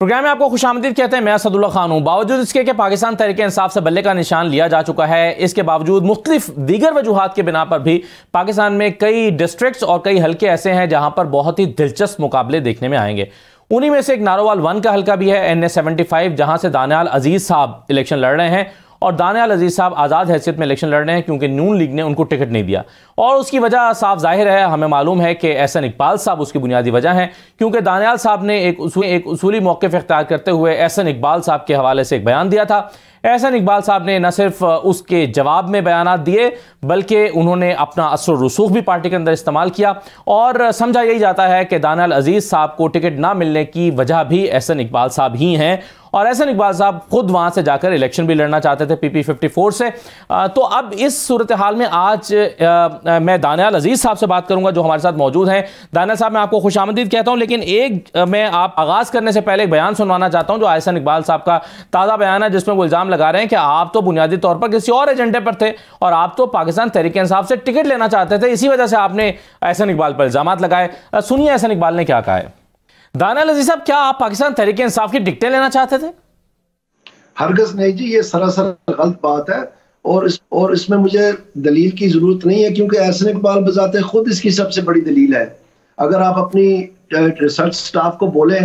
Programme में आपको खुशामदीद कहते हैं। मैं असदुल्ला खान हूं। बावजूद इसके कि पाकिस्तान तहरीक इंसाफ से बल्ले का निशान लिया जा चुका है, इसके बावजूद मुख्तलिफ दीगर वजूहात के बिना पर भी पाकिस्तान में कई डिस्ट्रिक्ट्स और कई हल्के ऐसे हैं जहां पर बहुत ही दिलचस्प मुकाबले देखने में आएंगे। उन्हीं में से एक नारोवाल 1 का हल्का भी है, NA-75, जहां से दानियाल अजीज साहब इलेक्शन लड़ रहे हैं। और दानियाल अजीज साहब आज़ाद हैसियत में इलेक्शन लड़ रहे हैं क्योंकि नून लीग ने उनको टिकट नहीं दिया, और उसकी वजह साफ जाहिर है, हमें मालूम है कि एहसन इकबाल साहब उसकी बुनियादी वजह है। क्योंकि दानियाल साहब ने एक उसूली मौक़िफ़ इख्तियार करते हुए एहसन इकबाल साहब के हवाले से एक बयान दिया था। एहसन इकबाल साहब ने न सिर्फ उसके जवाब में बयानात दिए, बल्कि उन्होंने अपना असर रसूख भी पार्टी के अंदर इस्तेमाल किया, और समझा यही जाता है कि दानियाल अजीज साहब को टिकट ना मिलने की वजह भी एहसन इकबाल साहब ही हैं। और एहसन इकबाल साहब खुद वहां से जाकर इलेक्शन भी लड़ना चाहते थे PP-54 से। तो अब इस सूरत हाल में आज मैं दानियाल अजीज साहब से बात करूंगा जो हमारे साथ मौजूद हैं। दानियाल साहब, मैं आपको खुशामदीद कहता हूं, लेकिन मैं आप आगाज करने से पहले एक बयान सुनवाना चाहता हूं जो एहसन इकबाल साहब का ताज़ा बयान है, जिसमें वो इल्जाम लगा रहे हैं कि आप तो बुनियादी तौर पर किसी और एजेंडे पर थे और आप तो पाकिस्तान तहरीक इंसाफ से टिकट लेना चाहते थे, इसी वजह से आपने एहसन इकबाल पर इल्जाम लगाए। सुनिए एहसन इकबाल ने क्या कहा है। दानियाल अजीज साहब, क्या आप पाकिस्तान तहरीक इंसाफ की टिकटें लेना चाहते थे? हरगज नहीं जी, ये सरासर गलत बात है और इसमें मुझे दलील की जरूरत नहीं है, क्योंकि एहसन इकबाल बजाते खुद इसकी सबसे बड़ी दलील है। अगर आप अपनी रिसर्च स्टाफ को बोले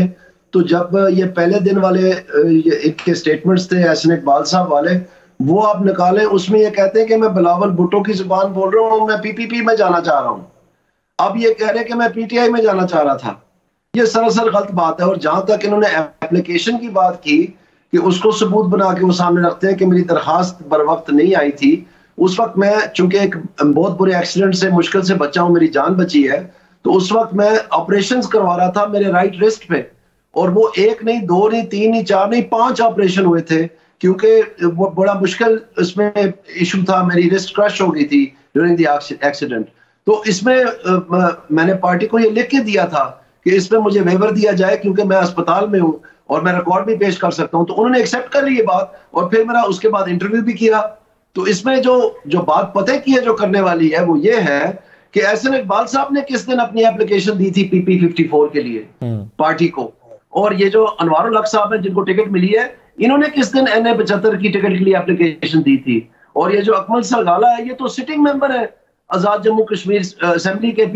तो जब ये पहले दिन वाले एक स्टेटमेंट्स थे एहसन इकबाल साहब वाले, वो आप निकालें, उसमें ये कहते हैं कि मैं बिलावल भुट्टो की जुबान बोल रहा हूँ, मैं PPP में जाना चाह रहा हूँ। अब ये कह रहे हैं कि मैं PTI में जाना चाह रहा था। ये सरासर गलत बात है। और जहां तक इन्होंने एप्लीकेशन की बात की कि उसको सबूत बना के वो सामने रखते हैं कि मेरी दरखास्त बर वक्त नहीं आई थी, उस वक्त मैं चूंकि एक बहुत बुरे एक्सीडेंट से मुश्किल से बचा हूं, मेरी जान बची है, तो उस वक्त मैं ऑपरेशंस करवा रहा था मेरे राइट रिस्ट पे, और वो 1 नहीं 2 नहीं 3 नहीं 4 नहीं 5 ऑपरेशन हुए थे, क्योंकि वो बड़ा मुश्किल इसमें इशू था। मेरी रिस्ट क्रश हो गई थी ड्यूरिंग द एक्सीडेंट। तो इसमें मैंने पार्टी को ये लिख के दिया था कि इसमें मुझे वेवर दिया जाए क्योंकि मैं अस्पताल में हूँ और मैं रिकॉर्ड भी पेश कर सकता हूं। तो उन्होंने एक्सेप्ट कर ली ये बात, और फिर मेरा उसके बाद इंटरव्यू भी किया। तो इसमें जो बात पता की है जो करने वाली है वो ये है कि एहसन इकबाल साहब ने किस दिन अपनी एप्लीकेशन दी थी PP-54 के लिए पार्टी को, और ये जो अनवारुल हक साहब है जिनको टिकट मिली है, इन्होंने किस दिन NA-75 की टिकट के लिए एप्लीकेशन दी थी। और ये जो अकमल सरगाला है, ये तो सिटिंग मेंबर है आजाद जम्मू कश्मीर असेंबली के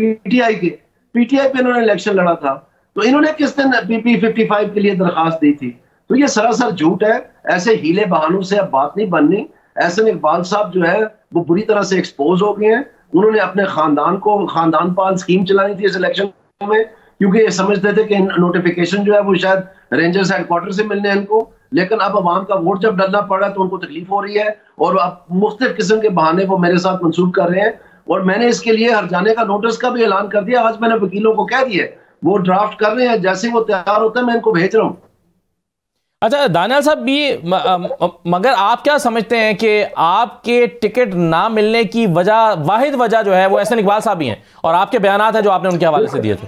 PTI पे इन्होंने इलेक्शन लड़ा था। तो इन्होंने किस दिन PP-55 के लिए दरखास्त दी थी। तो ये सरासर झूठ है। ऐसे हीले बहानों से अब बात नहीं बननी। एहसन इकबाल साहब जो है वो बुरी तरह से एक्सपोज हो गए हैं। उन्होंने अपने खानदान पाल स्कीम चलानी थी इस इलेक्शन में, क्योंकि ये समझते थे कि नोटिफिकेशन जो है वो शायद रेंजर्स हेडक्वार्टर से मिलने इनको, लेकिन अब अवाम का वोट जब डालना पड़ा तो उनको तकलीफ हो रही है, और अब मुख्तलिफ किस्म के बहाने वो मेरे साथ मंसूब कर रहे हैं। और मैंने इसके लिए हर जाने का नोटिस का भी ऐलान कर दिया। आज मैंने वकीलों को कह दिया, वो ड्राफ्ट कर रहे हैं, जैसे वो तैयार होता है मैं इनको भेज रहा हूं। अच्छा दानियाल साहब भी, मगर आप क्या समझते हैं कि आपके टिकट ना मिलने की वाहिद वजह जो है वो एहसन इकबाल साहब ही हैं, और आपके बयानात हैं जो आपने उनके हवाले से दिए थे?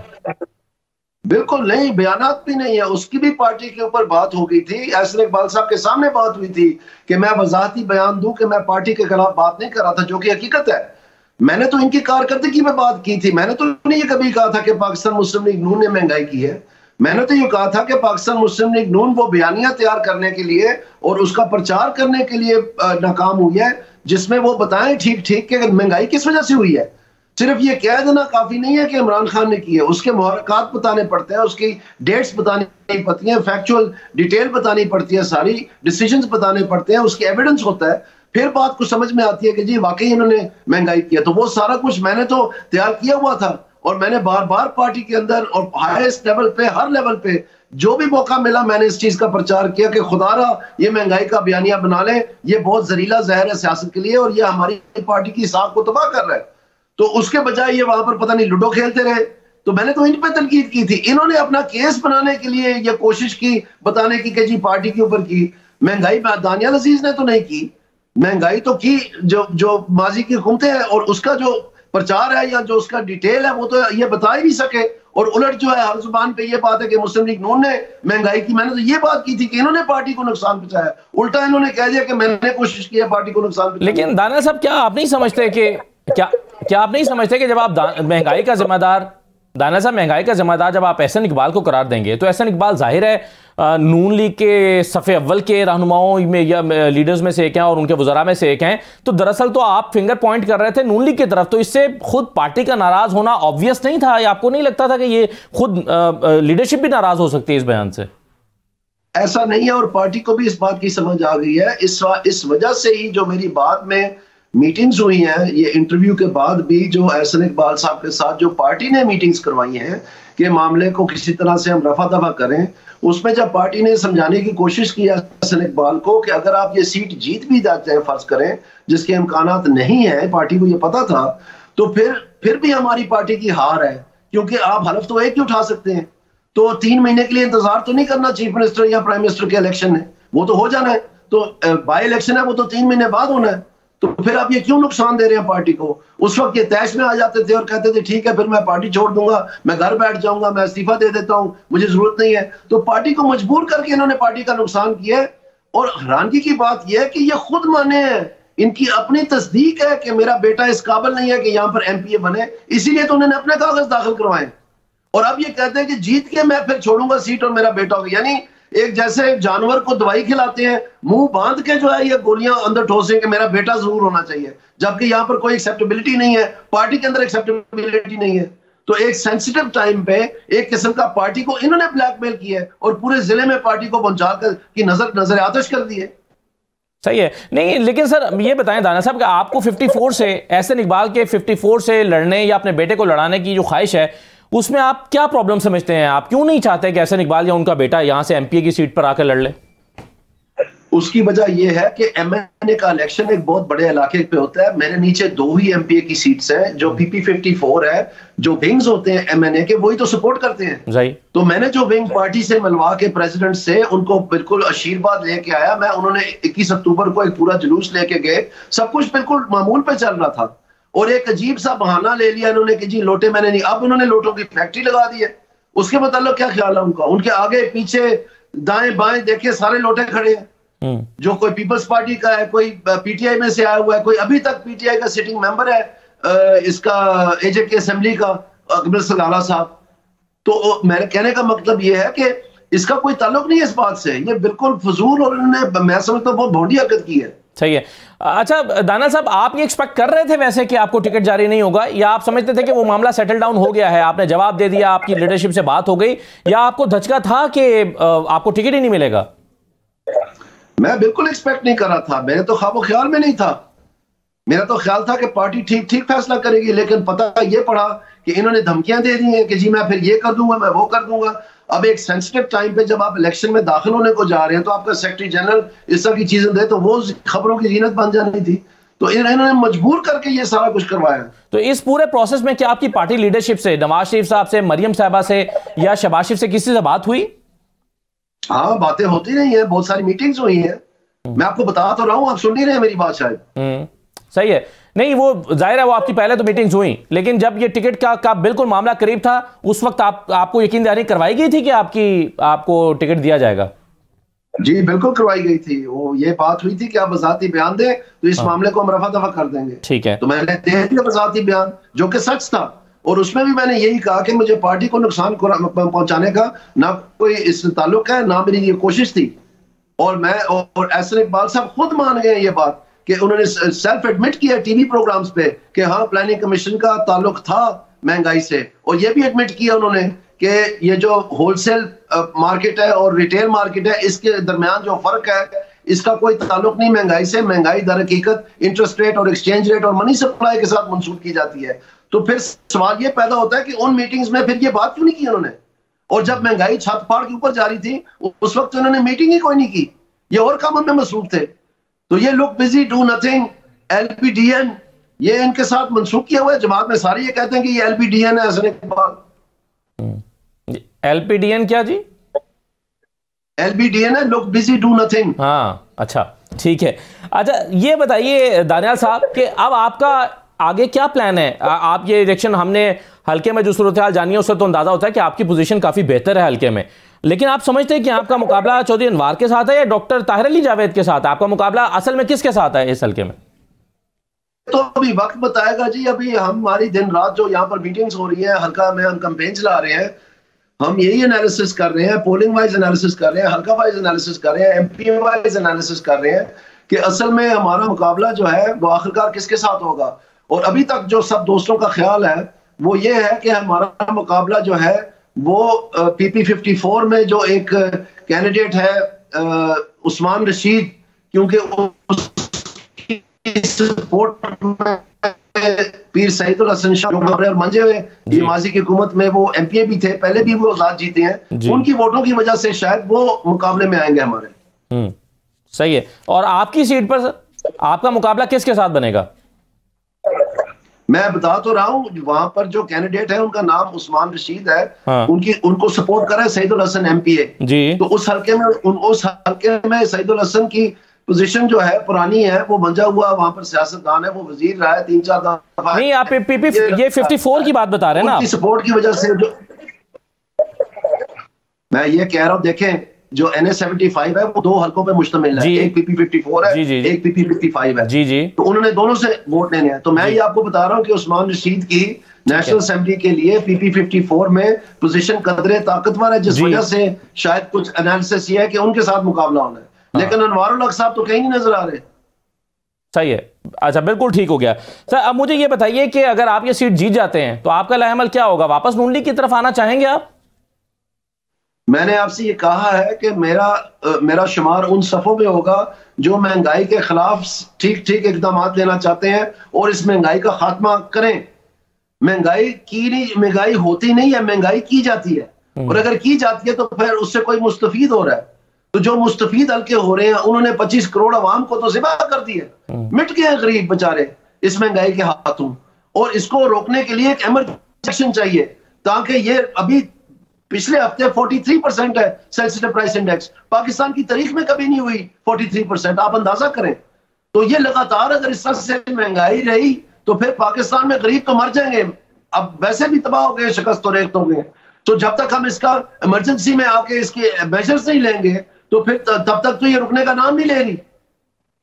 बिल्कुल नहीं, बयानात भी नहीं है। उसकी भी पार्टी के ऊपर बात हो गई थी, एहसन इकबाल साहब के सामने बात हुई थी कि मैं वजाहती बयान दूं कि मैं पार्टी के खिलाफ बात नहीं कर रहा था, जो कि हकीकत है। मैंने तो इनकी कारकर्दगी में बात की थी। मैंने तो नहीं ये कभी कहा था कि पाकिस्तान मुस्लिम लीग नून ने महंगाई की है। मैंने तो ये कहा था कि पाकिस्तान मुस्लिम लीग नून वो बयानियां तैयार करने के लिए और उसका प्रचार करने के लिए नाकाम हुई है, जिसमें वो बताएं ठीक ठीक कि महंगाई किस वजह से हुई है। सिर्फ ये कह देना काफी नहीं है कि इमरान खान ने की है, उसके मुहर्रकात बताने पड़ते हैं, उसकी डेट्स बतानी पड़ती हैं, फैक्चुअल डिटेल बतानी पड़ती है, सारी डिसीजंस बताने पड़ते हैं, उसकी एविडेंस होता है, फिर बात को समझ में आती है कि जी वाकई इन्होंने महंगाई किया। तो वो सारा कुछ मैंने तो तैयार किया हुआ था, और मैंने बार बार पार्टी के अंदर और हाईएस्ट लेवल पे, हर लेवल पे जो भी मौका मिला मैंने इस चीज का प्रचार किया कि खुदारा ये महंगाई का बयानिया बना ले, ये बहुत जहरीला जहर है सियासत के लिए, और ये हमारी पार्टी की साख को तबाह कर रहा है। तो उसके बजाय ये वहां पर पता नहीं लूडो खेलते रहे। तो मैंने तो इन पे तनकीद की थी। इन्होंने अपना केस बनाने के लिए ये कोशिश की बताने की कि जी पार्टी के ऊपर की महंगाई दानियाल अजीज ने तो नहीं की, महंगाई तो की जो माजी की हुकूमतें हैं, और उसका जो प्रचार है या जो उसका डिटेल है वो तो ये बता ही नहीं सके। और उलट जो है हर जुबान पे ये बात है कि मुस्लिम लीग नून ने महंगाई की। मैंने तो ये बात की थी कि इन्होंने पार्टी को नुकसान पहुंचाया, उल्टा इन्होंने कह दिया कि मैंने कोशिश की है पार्टी को नुकसान पहुंचाने। लेकिन दानियाल साहब, क्या आप नहीं समझते कि क्या आप नहीं समझते कि जब आप महंगाई का जिम्मेदार दानियाल साहब महंगाई का जिम्मेदार जब आप एहसन इकबाल को करार देंगे तो एहसन इकबाल जाहिर है नून लीग के सफ़े अव्वल के रहनुमाओं में या लीडर्स में से एक हैं और उनके वज़रा में से एक हैं, तो दरअसल तो आप फिंगर पॉइंट कर रहे थे नून लीग की तरफ, तो इससे खुद पार्टी का नाराज़ होना ऑब्वियस नहीं था? या आपको नहीं लगता था कि ये खुद लीडरशिप भी नाराज़ हो सकती है इस बयान से? ऐसा नहीं है, और पार्टी को भी इस बात की समझ आ गई है। इस वजह से ही जो मेरी बाद में मीटिंग्स हुई हैं, ये इंटरव्यू के बाद भी जो एहसन इकबाल साहब के साथ जो पार्टी ने मीटिंग्स करवाई हैं कि मामले को किसी तरह से हम रफा दफा करें, उसमें जब पार्टी ने समझाने की कोशिश की एहसन इकबाल को कि अगर आप ये सीट जीत भी जाते हैं, फर्ज करें, जिसके इम्कानात नहीं है, पार्टी को ये पता था, तो फिर भी हमारी पार्टी की हार है, क्योंकि आप हलफ तो एक ही उठा सकते हैं। तो 3 महीने के लिए इंतजार तो नहीं करना चीफ मिनिस्टर या प्राइम मिनिस्टर के इलेक्शन है, वो तो हो जाना है। तो बाई इलेक्शन है, वो तो 3 महीने बाद होना है। तो फिर आप ये क्यों नुकसान दे रहे हैं पार्टी को? उस वक्त ये तैश में आ जाते थे और कहते थे ठीक है, फिर मैं पार्टी छोड़ दूंगा, मैं घर बैठ जाऊंगा, मैं इस्तीफा दे देता हूं, मुझे जरूरत नहीं है। तो पार्टी को मजबूर करके इन्होंने पार्टी का नुकसान किया है। और हैरानगी की बात यह है कि ये खुद माने हैं, इनकी अपनी तस्दीक है कि मेरा बेटा इस काबिल नहीं है कि यहां पर एमपीए बने, इसीलिए तो उन्होंने अपने कागज दाखिल करवाए। और अब ये कहते हैं कि जीत के मैं फिर छोड़ूंगा सीट और मेरा बेटा होगा। यानी एक जैसे एक जानवर को दवाई खिलाते हैं, मुंह बांध के जो है ये गोलियां अंदर ठोसें कि मेरा बेटा जरूर होना चाहिए, जबकि यहां पर कोई एक्सेप्टेबिलिटी नहीं है, पार्टी के अंदर एक्सेप्टेबिलिटी नहीं है। तो एक सेंसिटिव टाइम पे एक किस्म का पार्टी को इन्होंने ब्लैकमेल किया है और पूरे जिले में पार्टी को पहुंचाकर की नजर आतिश कर दी है। सही है। नहीं, लेकिन सर ये बताएं दाना साहब कि आपको 54 से, एहसन इकबाल के 54 से लड़ने या अपने बेटे को लड़ाने की जो ख्वाहिश है, उसमें आप क्या प्रॉब्लम समझते हैं? आप क्यों नहीं चाहते कि एहसन इकबाल या उनका बेटा यहां से एमपीए की सीट पर आकर लड़ ले? उसकी वजह यह है कि एमएनए का इलेक्शन एक बहुत बड़े इलाके पे होता है। मेरे नीचे 2 ही एमपीए की सीट्स हैं, जो पीपी 54 है, जो विंग्स होते हैं एमएनए के, वही तो सपोर्ट करते हैं। तो मैंने जो विंग पार्टी से मिलवा के प्रेसिडेंट से उनको बिल्कुल आशीर्वाद लेके आया मैं। उन्होंने 21 अक्टूबर को एक पूरा जुलूस लेके गए, सब कुछ बिल्कुल मामूल पे चल रहा था। और एक अजीब सा बहाना ले लिया इन्होंने कि जी लोटे मैंने नहीं, अब उन्होंने लोटों की फैक्ट्री लगा दी है। उसके मतलब क्या ख्याल है उनका? उनके आगे पीछे दाएं बाएं देखिए सारे लोटे खड़े हैं, जो कोई पीपल्स पार्टी का है, कोई पीटीआई में से आया हुआ है, कोई अभी तक पीटीआई का सिटिंग मेंबर है, इसका एजेके असेंबली का अकबर सगाला साहब। तो मेरे कहने का मतलब ये है कि इसका कोई ताल्लुक नहीं है इस बात से, ये बिल्कुल फजूल और उन्होंने मैं समझता हूं बहुत भोंडी हरकत की है। सही है। अच्छा दाना साहब, आप ये एक्सपेक्ट कर रहे थे वैसे कि आपको टिकट जारी नहीं होगा, या आप समझते थे कि वो मामला सेटल डाउन हो गया है, आपने जवाब दे दिया, आपकी लीडरशिप से बात हो गई, या आपको धचका था कि आपको टिकट ही नहीं मिलेगा? मैं बिल्कुल एक्सपेक्ट नहीं कर रहा था, मेरे तो ख्वाबो ख्याल में नहीं था। मेरा तो ख्याल था कि पार्टी ठीक फैसला करेगी, लेकिन पता ये पड़ा कि इन्होंने धमकियां दे दी हैं कि जी मैं फिर ये कर दूंगा, मैं वो कर दूंगा। अब एक सेंसिटिव टाइम पे जब आप इलेक्शन में दाखिल होने को जा रहे हैं, तो आपका सेक्रेटरी जनरल इस तरह की चीजें दे, तो वो खबरों की जीनत बन जानी थी। तो इन्होंने मजबूर करके ये सारा कुछ करवाया। तो इस पूरे प्रोसेस में क्या आपकी पार्टी लीडरशिप से, नवाज शरीफ साहब से, मरियम साहबा से या शहबाज शरीफ से किसी से बात हुई? हाँ, बातें होती रही हैं, बहुत सारी मीटिंग्स हुई हैं। मैं आपको बता तो रहा हूं, आप सुन नहीं रहे मेरी बात शायद। सही है। नहीं, वो जाहिर है वो आपकी पहले तो मीटिंग्स हुई, लेकिन जब ये टिकट का बिल्कुल मामला करीब था, उस वक्त आपको यकीन दहानी करवाई गई थी कि आपको टिकट दिया जाएगा? जी बिल्कुल करवाई गई थी। वो ये बात हुई थी कि आप वजाती बयान दें तो इस मामले को हम रफा दफा कर देंगे। ठीक है। तो मैंने दे दिया वजाती बयान, जो कि सच था, और उसमें भी मैंने यही कहा कि मुझे पार्टी को नुकसान पहुंचाने का ना कोई इस ताल्लुक है, ना मेरी ये कोशिश थी। और मैं और एहसन इकबाल साहब खुद मान गए ये बात कि उन्होंने सेल्फ एडमिट किया टीवी प्रोग्राम्स पे कि हाँ, प्लानिंग कमीशन का ताल्लुक था महंगाई से। और ये भी एडमिट किया उन्होंने कि ये जो होलसेल मार्केट है और रिटेल मार्केट है, इसके दरमियान जो फर्क है, इसका कोई ताल्लुक नहीं महंगाई से। महंगाई दर हकीकत इंटरेस्ट रेट और एक्सचेंज रेट और मनी सप्लाई के साथ मंसूब की जाती है। तो फिर सवाल ये पैदा होता है कि उन मीटिंग्स में फिर ये बात क्यों नहीं की उन्होंने? और जब महंगाई छत फाड़ के ऊपर जा रही थी, उस वक्त उन्होंने मीटिंग ही कोई नहीं की, ये और कामों में मसरूफ थे। तो ये लुक बिजी डू नथिंग, एलपीडीएन, ये इनके साथ मंसूब किया हुआ है। जमात में सारे ये कहते हैं कि ये एलपीडीएन है। एहसन इकबाल, एलपीडीएन क्या जी? एलपीडीएन है, लुक बिजी डू नथिंग। हाँ, अच्छा, ठीक है। अच्छा, ये बताइए दानियाल साहब कि अब आपका आगे क्या प्लान है? आप ये इलेक्शन, हमने हल्के में जो सूरत हाल जानी है उससे तो अंदाजा होता है कि आपकी पोजीशन काफी बेहतर है हल्के में, लेकिन आप समझते हैं कि आपका मुकाबला चौधरी अनवार के साथ है या डॉक्टर ताहिर अली जावेद के साथ है? आपका मुकाबला असल में किसके साथ है इस हल्के में? तो अभी वक्त बताएगा जी। अभी हमारी दिन रात जो यहाँ पर मीटिंग्स हो रही है, हल्का में हम कैंपेन चला रहे हैं। हम यही एनालिसिस कर रहे हैं, पोलिंग वाइज एनालिसिस कर रहे हैं, हल्का वाइज एनालिसिस कर रहे हैं, एमपी वाइज एनालिसिस कर रहे हैं कि असल में हमारा मुकाबला जो है वो आखिरकार किसके साथ होगा। और अभी तक जो सब दोस्तों का ख्याल है वो ये है कि हमारा मुकाबला जो है वो पीपी 54 में जो एक कैंडिडेट है उस्मान रशीद, क्योंकि उसकी सपोर्ट में पीर सईदुल हसन शाह और मंजे हुए, ये माजी की हुकूमत में वो एमपीए भी थे, पहले भी वो आजाद जीते हैं, उनकी वोटों की वजह से शायद वो मुकाबले में आएंगे हमारे। सही है। और आपकी सीट पर आपका मुकाबला किसके साथ बनेगा? मैं बता तो रहा हूँ, वहां पर जो कैंडिडेट है उनका नाम उस्मान रशीद है। हाँ। उनको सपोर्ट कर रहा है सईदुल हसन एमपीए जी। तो उस हल्के में सईदुल हसन की पोजीशन जो है पुरानी है, वो मंजा हुआ वहां पर सियासतदान है, वो वजीर रहा है 3-4 दफा। नहीं, आप ये 54 की बात बता रहे हैं ना, सपोर्ट की वजह से जो मैं ये कह रहा हूँ, देखें जो NA-75 है वो 2 हल्कों पे मुश्तमिल है, एक पीपी 54 है, एक पीपी 55 है जी जी। तो उन्होंने दोनों से वोट लेने हैं। तो मैं ये आपको बता रहा हूँ कि उस्मान रशीद की नेशनल असेंबली के लिए पीपी 54 में पोजीशन कदरे ताकतवर है, जिस वजह से शायद कुछ एनालिसिस ये है कि उनके साथ मुकाबला होना है। लेकिन अनवारुल हक साहब तो कहीं नहीं नजर आ रहे। सही है, अच्छा बिल्कुल ठीक हो गया। सर अब मुझे ये बताइए कि अगर आप ये सीट जीत जाते हैं तो आपका लाएअमल क्या होगा? वापस नून लीग की तरफ आना चाहेंगे आप? मैंने आपसे ये कहा है कि मेरा शुमार उन सफों में होगा जो महंगाई के खिलाफ ठीक इकदाम लेना चाहते हैं और इस महंगाई का खात्मा करें। महंगाई होती नहीं है, महंगाई की जाती है, और अगर की जाती है तो फिर उससे कोई मुस्तफीद हो रहा है। तो जो मुस्तफीद हल्के हो रहे हैं उन्होंने 25 करोड़ अवाम को तो ज़िबा कर दिया, मिट गए गरीब बेचारे इस महंगाई के हाथों। और इसको रोकने के लिए एक इमरजेंसी चाहिए, ताकि ये अभी पिछले हफ्ते 43% है सेंसिटिव प्राइस इंडेक्स, पाकिस्तान की तारीख में कभी नहीं हुई 43%, आप अंदाजा करें। तो ये लगातार अगर इस तरह से महंगाई रही तो फिर पाकिस्तान में गरीब तो मर जाएंगे, अब वैसे भी तबाह हो गए, शिकस्त तो रेख्त हो गए। तो जब तक हम इसका इमरजेंसी में आके इसके मेजर्स नहीं लेंगे तो फिर तब तक तो ये रुकने का नाम नहीं ले रही।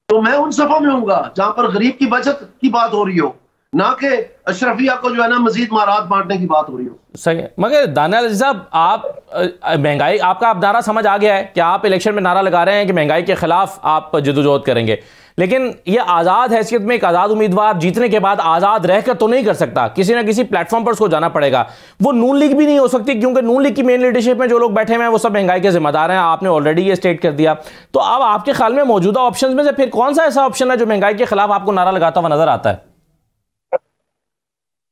तो मैं उन सफों में हूँगा जहां पर गरीब की बचत की बात हो रही हो, ना कि अशरफिया को जो है ना मजीद मारात बांटने की बात हो रही हो। सही है। मगर दानियाल साहब, आप महंगाई, आपका आप नारा समझ आ गया है कि आप इलेक्शन में नारा लगा रहे हैं कि महंगाई के खिलाफ आप जदोजहद करेंगे, लेकिन ये आज़ाद हैसियत में एक आज़ाद उम्मीदवार जीतने के बाद आज़ाद रहकर तो नहीं कर सकता, किसी ना किसी प्लेटफॉर्म पर उसको जाना पड़ेगा। वो नून लीग भी नहीं हो सकती, क्योंकि नून लीग की मेन लीडरशिप में जो लोग बैठे हुए हैं वो सब महंगाई के जिम्मेदार हैं, आपने ऑलरेडी ये स्टेट कर दिया। तो अब आपके ख्याल में मौजूदा ऑप्शन में से फिर कौन सा ऐसा ऑप्शन है जो महंगाई के खिलाफ आपको नारा लगाता हुआ नजर आता है?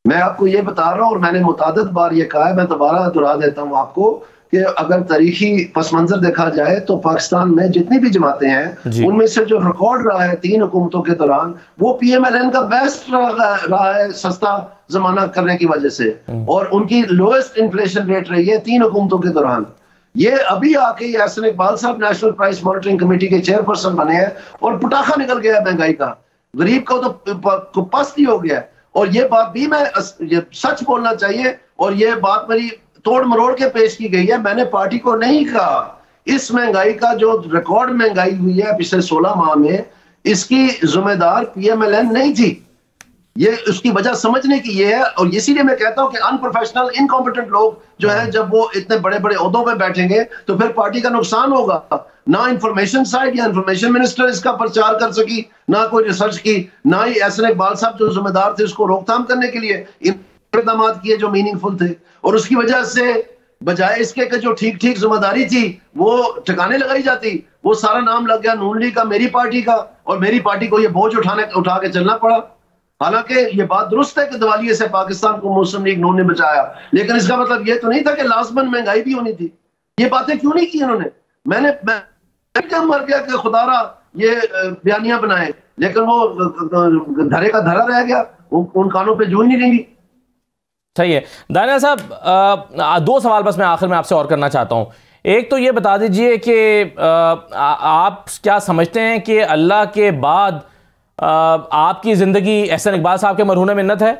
मैं आपको ये बता रहा हूँ, और मैंने मुतादिद बार ये कहा है, मैं दोबारा दोहरा देता हूँ आपको कि अगर तारीखी पस मंजर देखा जाए तो पाकिस्तान में जितनी भी जमातें हैं उनमें से जो रिकॉर्ड रहा है 3 हुकूमतों के दौरान वो PMLN का बेस्ट रहा है, सस्ता जमाना करने की वजह से, और उनकी लोएस्ट इन्फ्लेशन रेट रही है 3 हुकूमतों के दौरान। ये अभी आके एहसन इकबाल साहब नेशनल प्राइस मॉनिटरिंग कमेटी के चेयरपर्सन बने हैं और पटाखा निकल गया महंगाई का, गरीब को तो पस्ती हो गया। और ये बात भी मैं सच बोलना चाहिए, और ये बात मेरी तोड़ मरोड़ के पेश की गई है, मैंने पार्टी को नहीं कहा। इस महंगाई का जो रिकॉर्ड महंगाई हुई है पिछले 16 माह में, इसकी जिम्मेदार PMLN नहीं थी। ये उसकी वजह समझने की ये है, और इसीलिए मैं कहता हूं कि अनप्रोफेशनल इनकॉम्पिटेंट लोग जो है जब वो इतने बड़े बड़े ओहदों पे बैठेंगे तो फिर पार्टी का नुकसान होगा। ना इंफॉर्मेशन साइड या इंफॉर्मेशन मिनिस्टर इसका प्रचार कर सकी, ना कोई रिसर्च की, ना ही एहसन इकबाल साहब जो जिम्मेदार थे उसको रोकथाम करने के लिए इकदाम किए जो मीनिंगफुल थे। और उसकी वजह से बजाय इसके कि जो ठीक जिम्मेदारी थी वो ठिकाने लगाई जाती, वो सारा नाम लग गया नून लीग का, मेरी पार्टी का, और मेरी पार्टी को ये बोझ उठा के चलना पड़ा। हालांकि ये बात दुरुस्त है कि दिवालिये से पाकिस्तान को मुस्लिम लीग नून ने बचाया, लेकिन इसका मतलब ये तो नहीं था कि लाजमन महंगाई भी होनी थी। ये बातें क्यों नहीं की इन्होंने? मैं क्या मर गया कि खुदारा ये बयानियां बनाए, लेकिन वो धरे का धरा रह गया, उन कानों पे जू ही नहीं रहेंगी। सही है। दानियाल साहब, 2 सवाल बस मैं आखिर में आपसे और करना चाहता हूँ। एक तो ये बता दीजिए कि आप क्या समझते हैं कि अल्लाह के बाद आपकी जिंदगी एहसन इकबाल साहब के मरहून मिन्नत है?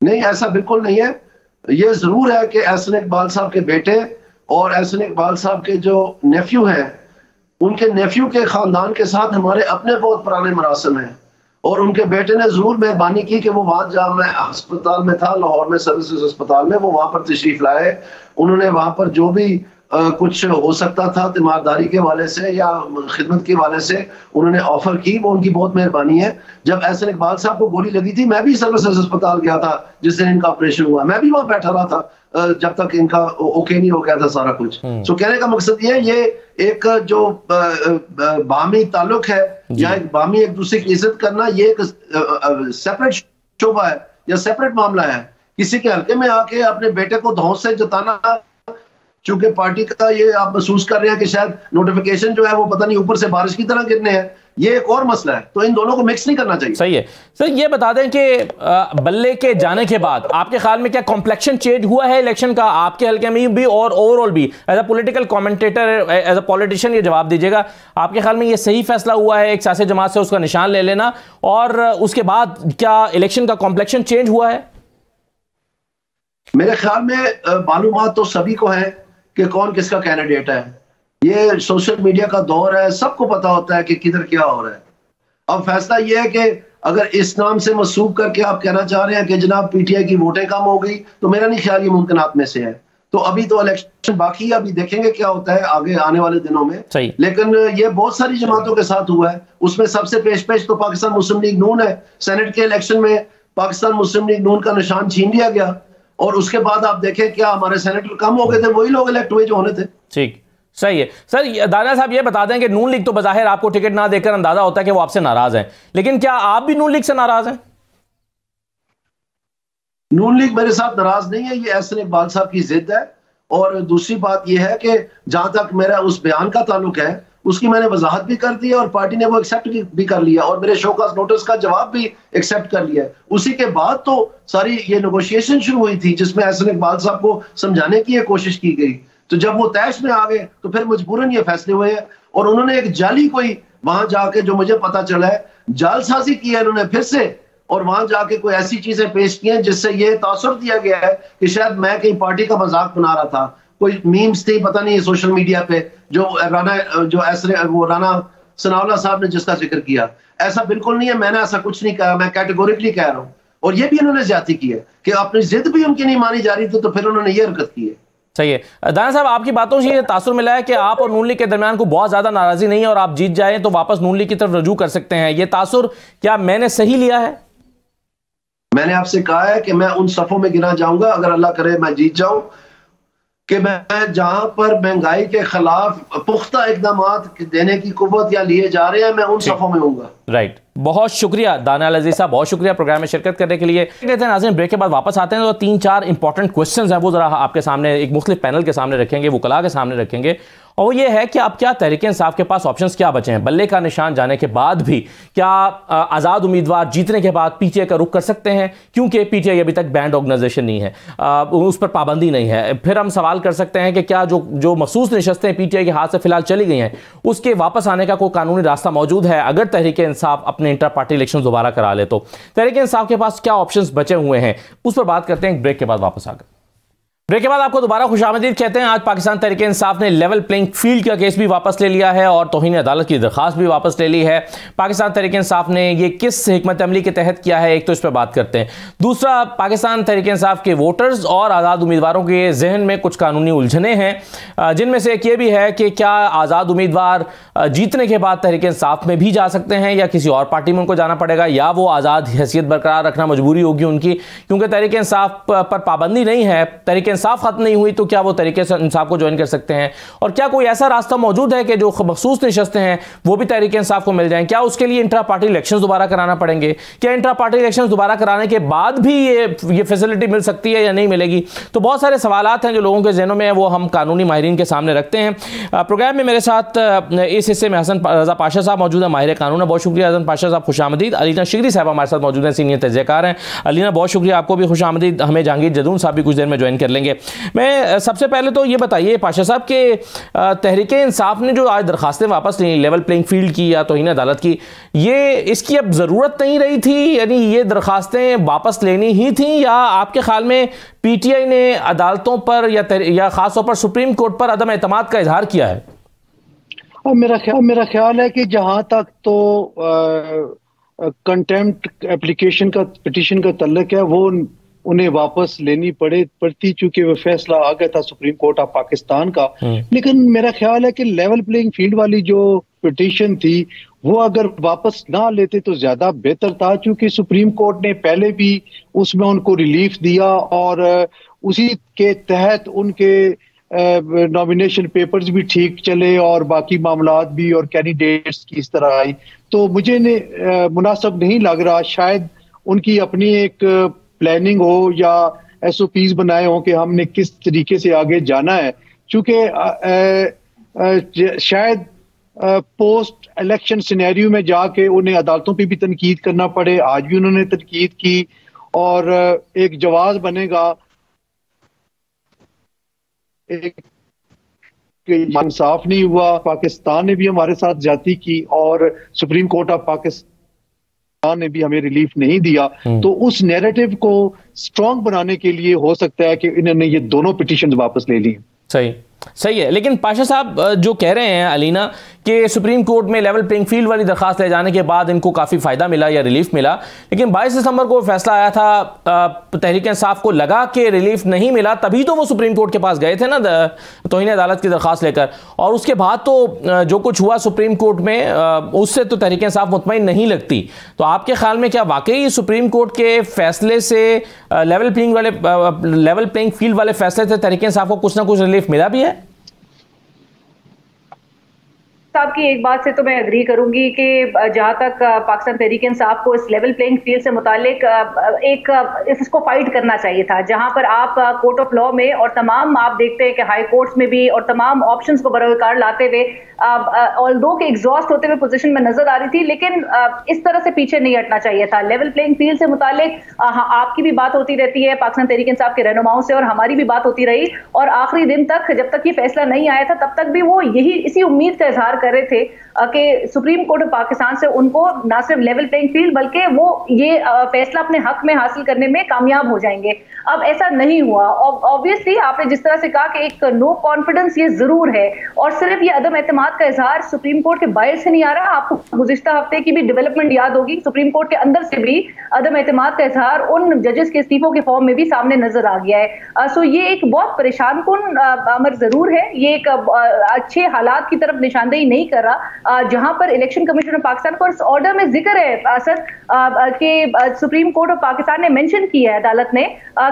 नहीं, ऐसा बिल्कुल नहीं है। ये जरूर है कि एहसन इकबाल साहब के बेटे और एहसन इकबाल साहब के जो नेफ्यू हैं, उनके नेफ्यू के खानदान के साथ हमारे अपने बहुत पुराने मरासिम हैं, और उनके बेटे ने जरूर मेहरबानी की कि वो वहां जहाँ मैं अस्पताल में था, लाहौर में सर्विसेज अस्पताल में, वो वहां पर तशरीफ लाए। उन्होंने वहां पर जो भी कुछ हो सकता था तीमारदारी के हवाले से या खिदमत के हवाले से उन्होंने ऑफर की, वो उनकी बहुत मेहरबानी है। जब एहसन इकबाल साहब को गोली लगी थी, मैं भी सर्विसेज अस्पताल गया था जिस दिन इनका ऑपरेशन हुआ, मैं भी वहां बैठा रहा था जब तक इनका ओके नहीं हो गया था सारा कुछ। तो कहने का मकसद ये एक जो बामी ताल्लुक है या एक बामी एक दूसरे की इज्जत करना, ये एक सेपरेट शोबा है या सेपरेट मामला है। किसी के हल्के में आके अपने बेटे को धौंस से जताना, चूंकि पार्टी का ये आप महसूस कर रहे हैं कि शायद नोटिफिकेशन जो है वो पता नहीं ऊपर से बारिश की तरह गिरने हैं, ये एक और मसला है। तो इन दोनों को मिक्स नहीं करना चाहिए। सही है सर। ये बता दें कि बल्ले के जाने के बाद आपके ख्याल में क्या कॉम्प्लेक्शन चेंज हुआ है इलेक्शन का, आपके हल्के में भी और ओवरऑल भी? As a political commentator, as a politician ये जवाब दीजिएगा, आपके ख्याल में ये सही फैसला हुआ है एक सियासी जमात से उसका निशान ले लेना, और उसके बाद क्या इलेक्शन का कॉम्प्लेक्शन चेंज हुआ है? मेरे ख्याल में मालूमात तो सभी को है कि कौन किसका कैंडिडेट है। ये सोशल मीडिया का दौर है, सबको पता होता है कि किधर क्या हो रहा है। अब फैसला ये है कि अगर इस नाम से मंसूब करके आप कहना चाह रहे हैं कि जनाब पीटीआई की वोटें कम हो गई, तो मेरा नहीं ख्याल ये मुमकिनात में से है। तो अभी तो इलेक्शन बाकी है, अभी देखेंगे क्या होता है आगे आने वाले दिनों में। लेकिन ये बहुत सारी जमातों के साथ हुआ है। उसमें सबसे पेश तो पाकिस्तान मुस्लिम लीग नून है। सेनेट के इलेक्शन में पाकिस्तान मुस्लिम लीग नून का निशान छीन लिया गया, और उसके बाद आप देखें क्या हमारे सेनेटर कम हो गए थे, वही लोग इलेक्ट हुए जो होने थे। ठीक, सही है सर। दानिया साहब ये बता दें कि नून लीग तो बज़ाहिर आपको टिकट ना देकर अंदाजा होता है कि वो आपसे नाराज हैं, लेकिन क्या आप भी नून लीग से नाराज हैं? नून लीग मेरे साथ नाराज नहीं है, ये एहसन इकबाल साहब की जिद है। और दूसरी बात यह है कि जहां तक मेरा उस बयान का ताल्लुक है, उसकी मैंने वजाहत भी कर दी है और पार्टी ने वो एक्सेप्ट भी कर लिया, और मेरे शोकास नोटिस का जवाब भी एक्सेप्ट कर लिया। उसी के बाद तो सारी ये नेगोशिएशन शुरू हुई थी जिसमें एहसन इकबाल साहब को समझाने की कोशिश की गई। तो जब वो तैश में आ गए तो फिर मजबूरन ये फैसले हुए हैं। और उन्होंने एक जाली कोई वहां जाके, जो मुझे पता चला है, जालसाजी की है उन्होंने फिर से, और वहां जाके कोई ऐसी चीजें पेश की हैं जिससे ये तासुर दिया गया है कि शायद मैं कहीं पार्टी का मजाक बना रहा था। कोई मीम्स थी पता नहीं सोशल मीडिया पे जो राना सनाउल्लाह साहब ने जिसका जिक्र किया, ऐसा बिल्कुल नहीं है। मैंने ऐसा कुछ नहीं कहा, मैं कैटेगोरिकली कह रहा हूं। और ये भी इन्होंने ज्यादती की है कि अपनी जिद भी उनकी नहीं मानी जा रही थी, तो फिर उन्होंने ये हरकत की है। सही है। दानिया साहब, आपकी बातों से ये तासुर मिला है कि आप और नून लीग के दरमियान को बहुत ज्यादा नाराजगी नहीं है, और आप जीत जाएं तो वापस नून लीग की तरफ रजू कर सकते हैं। ये तासुर क्या मैंने सही लिया है? मैंने आपसे कहा है कि मैं उन सफों में गिना जाऊंगा, अगर अल्लाह करे मैं जीत जाऊं, कि मैं जहां पर महंगाई के खिलाफ पुख्ता इकदाम देने की कुव्वत या लिए जा रहे हैं, मैं उन सफों में हूंगा। राइट, बहुत शुक्रिया दानिया अजीज साहब, बहुत शुक्रिया प्रोग्राम में शिरकत करने के लिए। कहते हैं नाज़रीन, ब्रेक के बाद वापस आते हैं तो 3-4 इंपॉर्टेंट क्वेश्चंस हैं, वो जरा आपके सामने एक मुख्तलिफ पैनल के सामने रखेंगे, वकला के सामने रखेंगे। और वो ये है कि अब क्या तहरीक इंसाफ के पास ऑप्शंस क्या बचे हैं? बल्ले का निशान जाने के बाद भी क्या आज़ाद उम्मीदवार जीतने के बाद पीटीआई का रुख कर सकते हैं? क्योंकि पीटीआई अभी तक बैंड ऑर्गेनाइजेशन नहीं है, उस पर पाबंदी नहीं है। फिर हम सवाल कर सकते हैं कि क्या जो मखसूस नशस्तें पीटीआई के हाथ से फिलहाल चली गई हैं, उसके वापस आने का कोई कानूनी रास्ता मौजूद है अगर तहरीक इंसाफ अपने इंटर पार्टी इलेक्शन दोबारा करा ले? तो तहरीक इंसाफ के पास क्या ऑप्शंस बचे हुए हैं, उस पर बात करते हैं ब्रेक के बाद वापस आकर। ब्रेक के बाद आपको दोबारा खुशामदीद कहते हैं। आज पाकिस्तान तहरीक इंसाफ ने लेवल प्लेइंग फील्ड का केस भी वापस ले लिया है और तौहीन अदालत की दरख्वास्त भी वापस ले ली है। पाकिस्तान तहरीक इंसाफ ने यह किस हिकमत अमली के तहत किया है, एक तो इस पर बात करते हैं। दूसरा, पाकिस्तान तहरीक इंसाफ के वोटर्स और आज़ाद उम्मीदवारों के जहन में कुछ कानूनी उलझने हैं, जिनमें से एक ये भी है कि क्या आज़ाद उम्मीदवार जीतने के बाद तहरीक इंसाफ में भी जा सकते हैं या किसी और पार्टी में उनको जाना पड़ेगा, या वो आज़ाद हैसियत बरकरार रखना मजबूरी होगी उनकी, क्योंकि तहरीक इंसाफ पर पाबंदी नहीं है। तहरीक इंसाफ खत्म नहीं हुई तो क्या वो तरीके से इंसाफ को ज्वाइन कर सकते हैं? और क्या कोई ऐसा रास्ता मौजूद है कि जो मखसूस नशस्तें हैं वो भी तहरीक इंसाफ को मिल जाएं? क्या उसके लिए इंट्रा पार्टी इलेक्शंस दोबारा कराना पड़ेंगे? क्या इंट्रा पार्टी इलेक्शंस दोबारा कराने के बाद भी ये फैसिलिटी मिल सकती है या नहीं मिलेगी? तो बहुत सारे सवालात हैं जो लोगों के जहनों में है, वो हम कानूनी माहिरीन के सामने रखते हैं। प्रोग्राम में मेरे साथ इस हिस्से में हसन रजा पाशा साहब मौजूद है, माहिर कानून है। बहुत शुक्रिया हसन पाशा साहब, खुशामदीद। अलीना शिगरी साहब हमारे साथ मौजूद हैं, सीनियर तजज़ियाकार हैं। अलीना, बहुत शुक्रिया, आपको भी खुशामदीद। हमें जहांगीर जदून साहब भी कुछ देर में ज्वाइन कर लेंगे। मैं सबसे पहले तो ये बताइए पाशा साहब के तहरीक इंसाफ ने जो आज दरखास्तें वापस ली, लेवल प्लेइंग फील्ड की या तौहीन अदालत की, ये इसकी अब ज़रूरत नहीं रही थी? यानी ये दरखास्तें वापस लेनी ही थी, या आपके ख्याल में पीटीआई ने अदालतों पर या ख़ासतौर पर सुप्रीम कोर्ट पर अदम एतमाद का इजहार किया है? मेरा ख्याल है कि जहाँ तक तो कंटेम्प्ट एप्लीकेशन का पिटीशन का तल्लक है वो उन्हें वापस लेनी पड़ती, चूंकि वो फैसला आ गया था सुप्रीम कोर्ट ऑफ पाकिस्तान का। लेकिन मेरा ख्याल है कि लेवल प्लेइंग फील्ड वाली जो पिटीशन थी वो अगर वापस ना लेते तो ज्यादा बेहतर था, क्योंकि सुप्रीम कोर्ट ने पहले भी उसमें उनको रिलीफ दिया और उसी के तहत उनके नॉमिनेशन पेपर्स भी ठीक चले और बाकी मामलात भी और कैंडिडेट्स की इस तरह आई। तो मुझे मुनासिब नहीं लग रहा, शायद उनकी अपनी एक प्लानिंग हो या SOPs बनाए हो कि हमने किस तरीके से आगे जाना है, क्योंकि शायद पोस्ट इलेक्शन सिनेरियो में जाके उन्हें अदालतों पे भी तनकीद करना पड़े। आज भी उन्होंने तनकीद की और एक जवाब बनेगा, एक इंसाफ नहीं हुआ। पाकिस्तान ने भी हमारे साथ ज्यादती की और सुप्रीम कोर्ट ऑफ पाकिस्तान ने भी हमें रिलीफ नहीं दिया। तो उस नैरेटिव को स्ट्रॉन्ग बनाने के लिए हो सकता है कि इन्होंने ये दोनों पिटीशन वापस ले ली। सही है। लेकिन पाशा साहब जो कह रहे हैं अलीना कि सुप्रीम कोर्ट में लेवल प्लेइंग फील्ड वाली दरखास्त ले जाने के बाद इनको काफ़ी फ़ायदा मिला या रिलीफ मिला, लेकिन 22 दिसंबर को फैसला आया था, तहरीक इंसाफ को लगा कि रिलीफ नहीं मिला, तभी तो वो सुप्रीम कोर्ट के पास गए थे ना तौहीन अदालत की दरखास्त लेकर, और उसके बाद तो जो कुछ हुआ सुप्रीम कोर्ट में उससे तो तहरीक इंसाफ मुतमईन नहीं लगती। तो आपके ख्याल में क्या वाकई सुप्रीम कोर्ट के फैसले से लेवल प्लेइंग फील्ड वाले फैसले से तहरीक इंसाफ को कुछ ना कुछ रिलीफ मिला भी है? साहब की एक बात से तो मैं एग्री करूंगी कि जहां तक पाकिस्तान तहरीक इंसाफ को इस लेवल प्लेइंग फील्ड से मुतालिक इसको फाइट करना चाहिए था, जहां पर आप कोर्ट ऑफ लॉ में और तमाम आप देखते हैं कि हाई कोर्ट्स में भी और तमाम ऑप्शंस को बरकरार लाते हुए ऑल्दो के एग्जॉस्ट होते हुए पोजीशन में नजर आ रही थी, लेकिन इस तरह से पीछे नहीं हटना चाहिए था। लेवल प्लेइंग फील्ड से मुतालिक आपकी भी बात होती रहती है पाकिस्तान तहरीक इंसाफ के रहनुमाओं से, और हमारी भी बात होती रही, और आखिरी दिन तक जब तक ये फैसला नहीं आया था तब तक भी वो इसी उम्मीद का इजहार कर रहे थे कि सुप्रीम कोर्ट ऑफ पाकिस्तान से उनको ना सिर्फ लेवल प्लेइंग फील्ड बल्कि वो ये फैसला अपने हक में हासिल करने में कामयाब हो जाएंगे। अब ऐसा नहीं हुआ। ऑब्वियसली आपने जिस तरह से कहा कि एक नो कॉन्फिडेंस ये जरूर है, और सिर्फ ये अदम एतमाद का इजहार सुप्रीम कोर्ट के बाहर से नहीं आ रहा। आपको गुज़िश्ता हफ्ते की भी डेवलपमेंट याद होगी, सुप्रीम कोर्ट के अंदर से भी अदम एतमाद का इजहार उन जजेस के इस्तीफों के फॉर्म में भी सामने नजर आ गया है। सो ये एक बहुत परेशान कुन अमर जरूर है, ये एक अच्छे हालात की तरफ निशानदेही नहीं कर रहा, जहां पर इलेक्शन कमीशन ऑफ पाकिस्तान को इस ऑर्डर में जिक्र है सर कि सुप्रीम कोर्ट ऑफ पाकिस्तान ने मेंशन किया है अदालत ने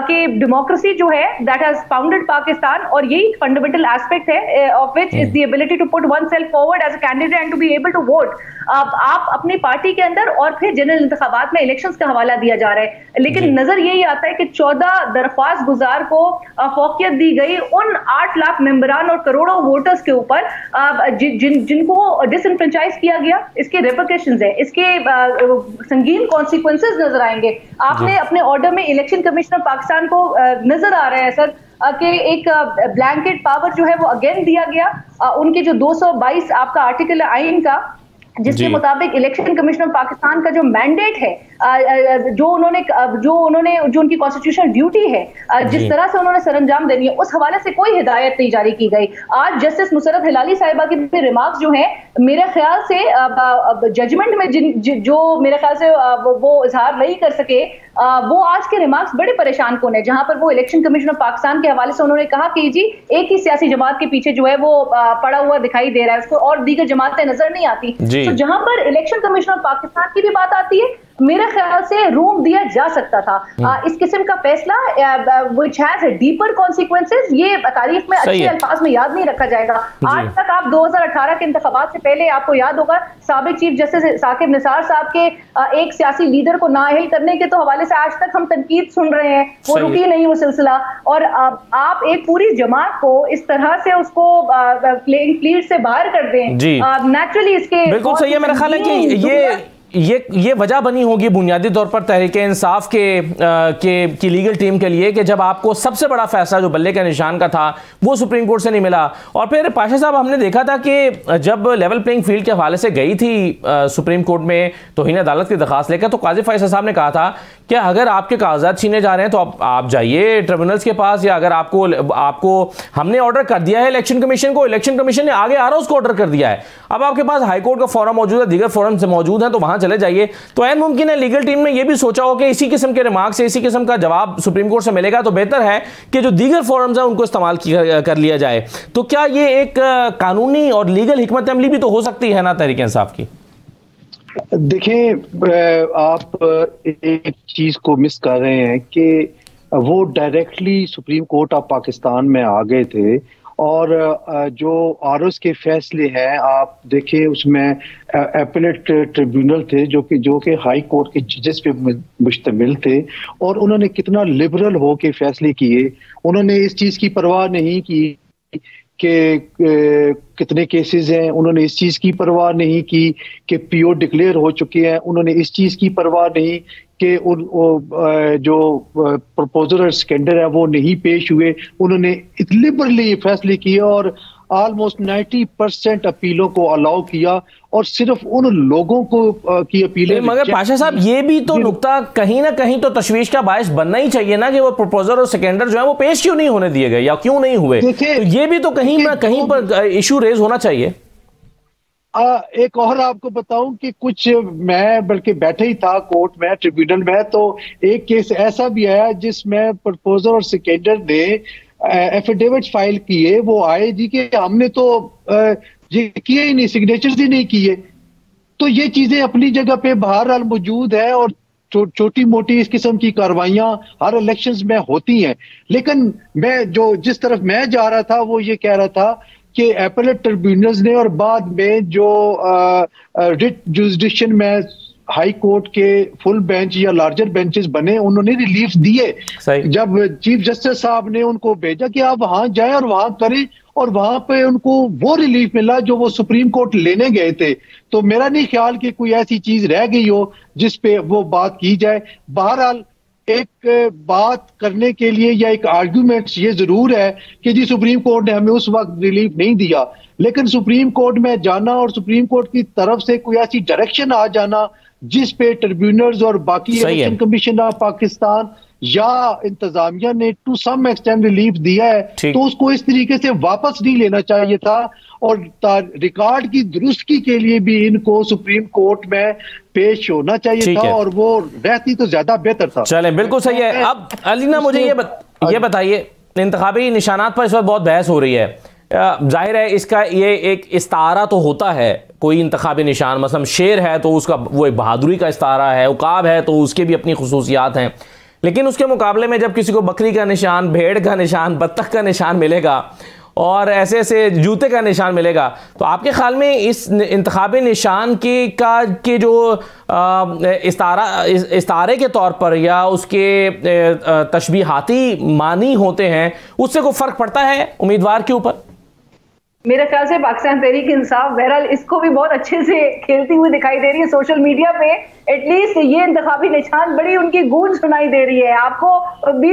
कि डेमोक्रेसी जो है दैट हैज फाउंडेड पाकिस्तान, और यही फंडामेंटल एस्पेक्ट है of which is the ability to put one self forward as a candidate and to be able to vote. आप अपनी पार्टी के अंदर और फिर जनरल इंतखाबात में इलेक्शंस का हवाला दिया जा रहा है, लेकिन नजर यही आता है कि 14 दरख्वास्त गुजार को फौकियत दी गई उन 8 लाख मेंबरान और करोड़ों वोटर्स के ऊपर जिनको डिसइनफ्रेंचाइज किया गया। इसके रेपरकशंस है, इसके संगीन कॉन्सिक्वेंसेस नजर आएंगे। आपने अपने ऑर्डर में इलेक्शन कमीशन ऑफ पाकिस्तान को नजर आ रहा है सर कि एक ब्लैंकेट पावर जो है वो अगेन दिया गया। उनके जो 222 आपका आर्टिकल है आइन का, जिसके मुताबिक इलेक्शन कमीशन ऑफ पाकिस्तान का जो मैंडेट है, जो उनकी कॉन्स्टिट्यूशनल ड्यूटी है, जिस तरह से उन्होंने सरंजाम देनी है, उस हवाले से कोई हिदायत नहीं जारी की गई। आज जस्टिस मुसरत हिलाली साहिबा के रिमार्क्स जो हैं, मेरे ख्याल से जजमेंट में जो मेरे ख्याल से वो इजहार नहीं कर सके, वो आज के रिमार्क्स बड़े परेशान कौन है, जहां पर वो इलेक्शन कमीशन ऑफ पाकिस्तान के हवाले से उन्होंने कहा कि जी एक ही सियासी जमात के पीछे जो है वो पड़ा हुआ दिखाई दे रहा है, उसको और दीगर जमातें नजर नहीं आती। तो जहां पर इलेक्शन कमीशन ऑफ पाकिस्तान की भी बात आती है, मेरे ख्याल से रूम दिया जा सकता था। इस किस्म का फैसला व्हिच हैज डीपर कॉन्सिक्वेंसेस, ये तारीख में अच्छे अल्फाज में याद नहीं रखा जाएगा। आज तक आप 2018 के इंतखाबात से पहले आपको याद होगा साबिक चीफ जस्टिस साकिब निसार साहब के एक सियासी लीडर को नाअहल करने के तो हवाले से आज तक हम तनकीद सुन रहे हैं, वो रुकी नहीं वो सिलसिला। और आप एक पूरी जमात को इस तरह से उसको प्लेइंग फील्ड से बाहर कर दें, नेचुरली इसके बिल्कुल सही है। मेरा ख्याल है कि ये वजह बनी होगी बुनियादी तौर पर तहरीक इंसाफ की लीगल टीम के लिए कि जब आपको सबसे बड़ा फैसला जो बल्ले के निशान का था वो सुप्रीम कोर्ट से नहीं मिला। और फिर पाशा साहब हमने देखा था कि जब लेवल प्लेइंग फील्ड के हवाले से गई थी सुप्रीम कोर्ट में तौहीन अदालत की दरखास्त लेकर, तो काजी फैसल साहब ने कहा था कि अगर आपके कागजात छीने जा रहे हैं तो आप जाइए ट्रिब्यूनल्स के पास, या अगर आपको हमने ऑर्डर कर दिया है इलेक्शन कमीशन को, इलेक्शन कमीशन ने आगे आ रहा उसको ऑर्डर कर दिया है, अब आपके पास हाईकोर्ट का फॉरम मौजूद है, दीगर फोरम से मौजूद है, तो वहां चले जाइए तो ऐन मुमकिन है लीगल टीम ने यह भी सोचा हो कि इसी किस्म के रिमार्क से, इसी किस्म का जवाब सुप्रीम कोर्ट से मिलेगा तो बेहतर है कि जो दीगर फोरम्स हैं उनको इस्तेमाल कर लिया जाए। तो क्या ये एक कानूनी और लीगल हिकमत अमली भी तो हो सकती है ना तहरीक इंसाफ की? देखें, आप एक चीज को मिस कर रहे हैं कि वो directly supreme court of Pakistan में आ गए थे और जो आरओएस के फैसले हैं आप देखें उसमें एपेलेट ट्रिब्यूनल थे जो कि हाई कोर्ट के जजेस पे मुश्तमिल थे और उन्होंने कितना लिबरल हो के फैसले किए। उन्होंने इस चीज की परवाह नहीं की कि कितने केसेस हैं, उन्होंने इस चीज की परवाह नहीं की कि पीओ डिक्लेयर हो चुके हैं, उन्होंने इस चीज की परवाह नहीं कि जो प्रपोजल और स्कैंडल है वो नहीं पेश हुए। उन्होंने लिबरली फैसले किए और ऑलमोस्ट 90% अपीलों को अलाउ किया और सिर्फ उन लोगों को की अपीलें। मगर पाशा साहब ये भी तो नुक्ता कहीं ना कहीं तो तशवीश का बायस बनना ही चाहिए ना कि वो प्रपोजल और सेकेंडर जो है वो पेश क्यों नहीं होने दिए गए या क्यों नहीं हुए, तो ये भी तो कहीं ना कहीं पर इशू रेज होना चाहिए। एक और आपको बताऊं कि कुछ मैं बल्कि बैठे ही था कोर्ट में ट्रिब्यूनल में, तो एक केस ऐसा भी आया जिसमें प्रपोजल और सेकेंडर ने एफिडेविट फाइल किए, वो आए जी कि हमने तो ये किए ही नहीं, सिग्नेचर्स ही नहीं किए। तो ये चीजें अपनी जगह पे बहरहाल मौजूद है और छोटी मोटी इस किस्म की कार्रवाइयां हर इलेक्शंस में होती हैं। लेकिन मैं जिस तरफ मैं जा रहा था वो ये कह रहा था कि एपेलेट ट्रिब्यूनल्स ने और बाद में जो रिट जुरिसडिक्शन में हाई कोर्ट के फुल बेंच या लार्जर बेंचेस बने उन्होंने रिलीफ दिए। जब चीफ जस्टिस साहब ने उनको भेजा कि आप वहां जाएं और वहां करें और वहां पे उनको वो रिलीफ मिला जो वो सुप्रीम कोर्ट लेने गए थे। तो मेरा नहीं ख्याल कि कोई ऐसी चीज रह गई हो जिस पे वो बात की जाए। बहरहाल एक बात करने के लिए या एक आर्गुमेंट ये जरूर है कि जी सुप्रीम कोर्ट ने हमें उस वक्त रिलीफ नहीं दिया, लेकिन सुप्रीम कोर्ट में जाना और सुप्रीम कोर्ट की तरफ से कोई ऐसी डायरेक्शन आ जाना जिस पे ट्रिब्यूनल्स और बाकी इलेक्शन कमीशन ऑफ पाकिस्तान या इंतजामिया ने टू सम एक्सटेंट रिलीफ दिया है तो उसको इस तरीके से वापस नहीं लेना चाहिए था और रिकॉर्ड की दुरुस्ती के लिए भी इनको सुप्रीम कोर्ट में पेश होना चाहिए था और वो रहती तो ज्यादा बेहतर था। चले, बिल्कुल सही है। अब अलीना मुझे ये बताइए, इंतखाबी निशानात पर इस वक्त बहुत बहस हो रही है। जाहिर है इसका ये एक इस्तारा तो होता है, कोई इंतखाबी निशान मसलन शेर है तो उसका वो एक बहादुरी का इस्तारा है, उकाब है तो उसके भी अपनी खुसूसियात हैं, लेकिन उसके मुकाबले में जब किसी को बकरी का निशान, भेड़ का निशान, बत्तख का निशान मिलेगा और ऐसे ऐसे जूते का निशान मिलेगा, तो आपके ख्याल में इस इंतखाबी निशान के जो इस्तारे के तौर पर या उसके तशबीहाती मानी होते हैं उससे कोई फ़र्क पड़ता है उम्मीदवार के ऊपर? मेरे ख्याल से पाकिस्तान तहरीक इंसाफ बहरहाल इसको भी बहुत अच्छे से खेलती हुई दिखाई दे रही है सोशल मीडिया पे। एटलीस्ट ये इंतखाबी निशान बड़ी उनकी गूंज सुनाई दे रही है आपको भी।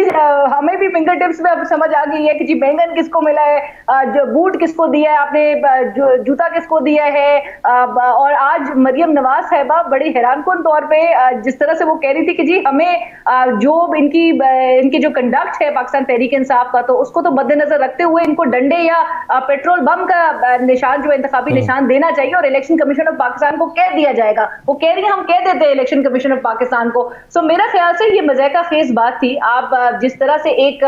हमें भी फिंगर टिप्स में अब समझ आ गई है कि जी बैंगन किसको मिला है, जो बूट किसको दिया है आपने, जूता किसको दिया है। और आज मरियम नवाज साहिबा बड़ी हैरानकुन तौर पे जिस तरह से वो कह रही थी कि जी हमें जो इनकी जो कंडक्ट है पाकिस्तान तहरीक इंसाफ का, तो उसको तो मद्देनजर रखते हुए इनको डंडे या पेट्रोल बम का निशान जो इंतखाबी निशान देना चाहिए और इलेक्शन कमीशन ऑफ पाकिस्तान को कह दिया जाएगा। वो कह रही है हम कह देते हैं इलेक्शन कमीशन ऑफ पाकिस्तान को। सो मेरा ख्याल से ये मज़ाक़ा खेज बात थी। आप जिस तरह से एक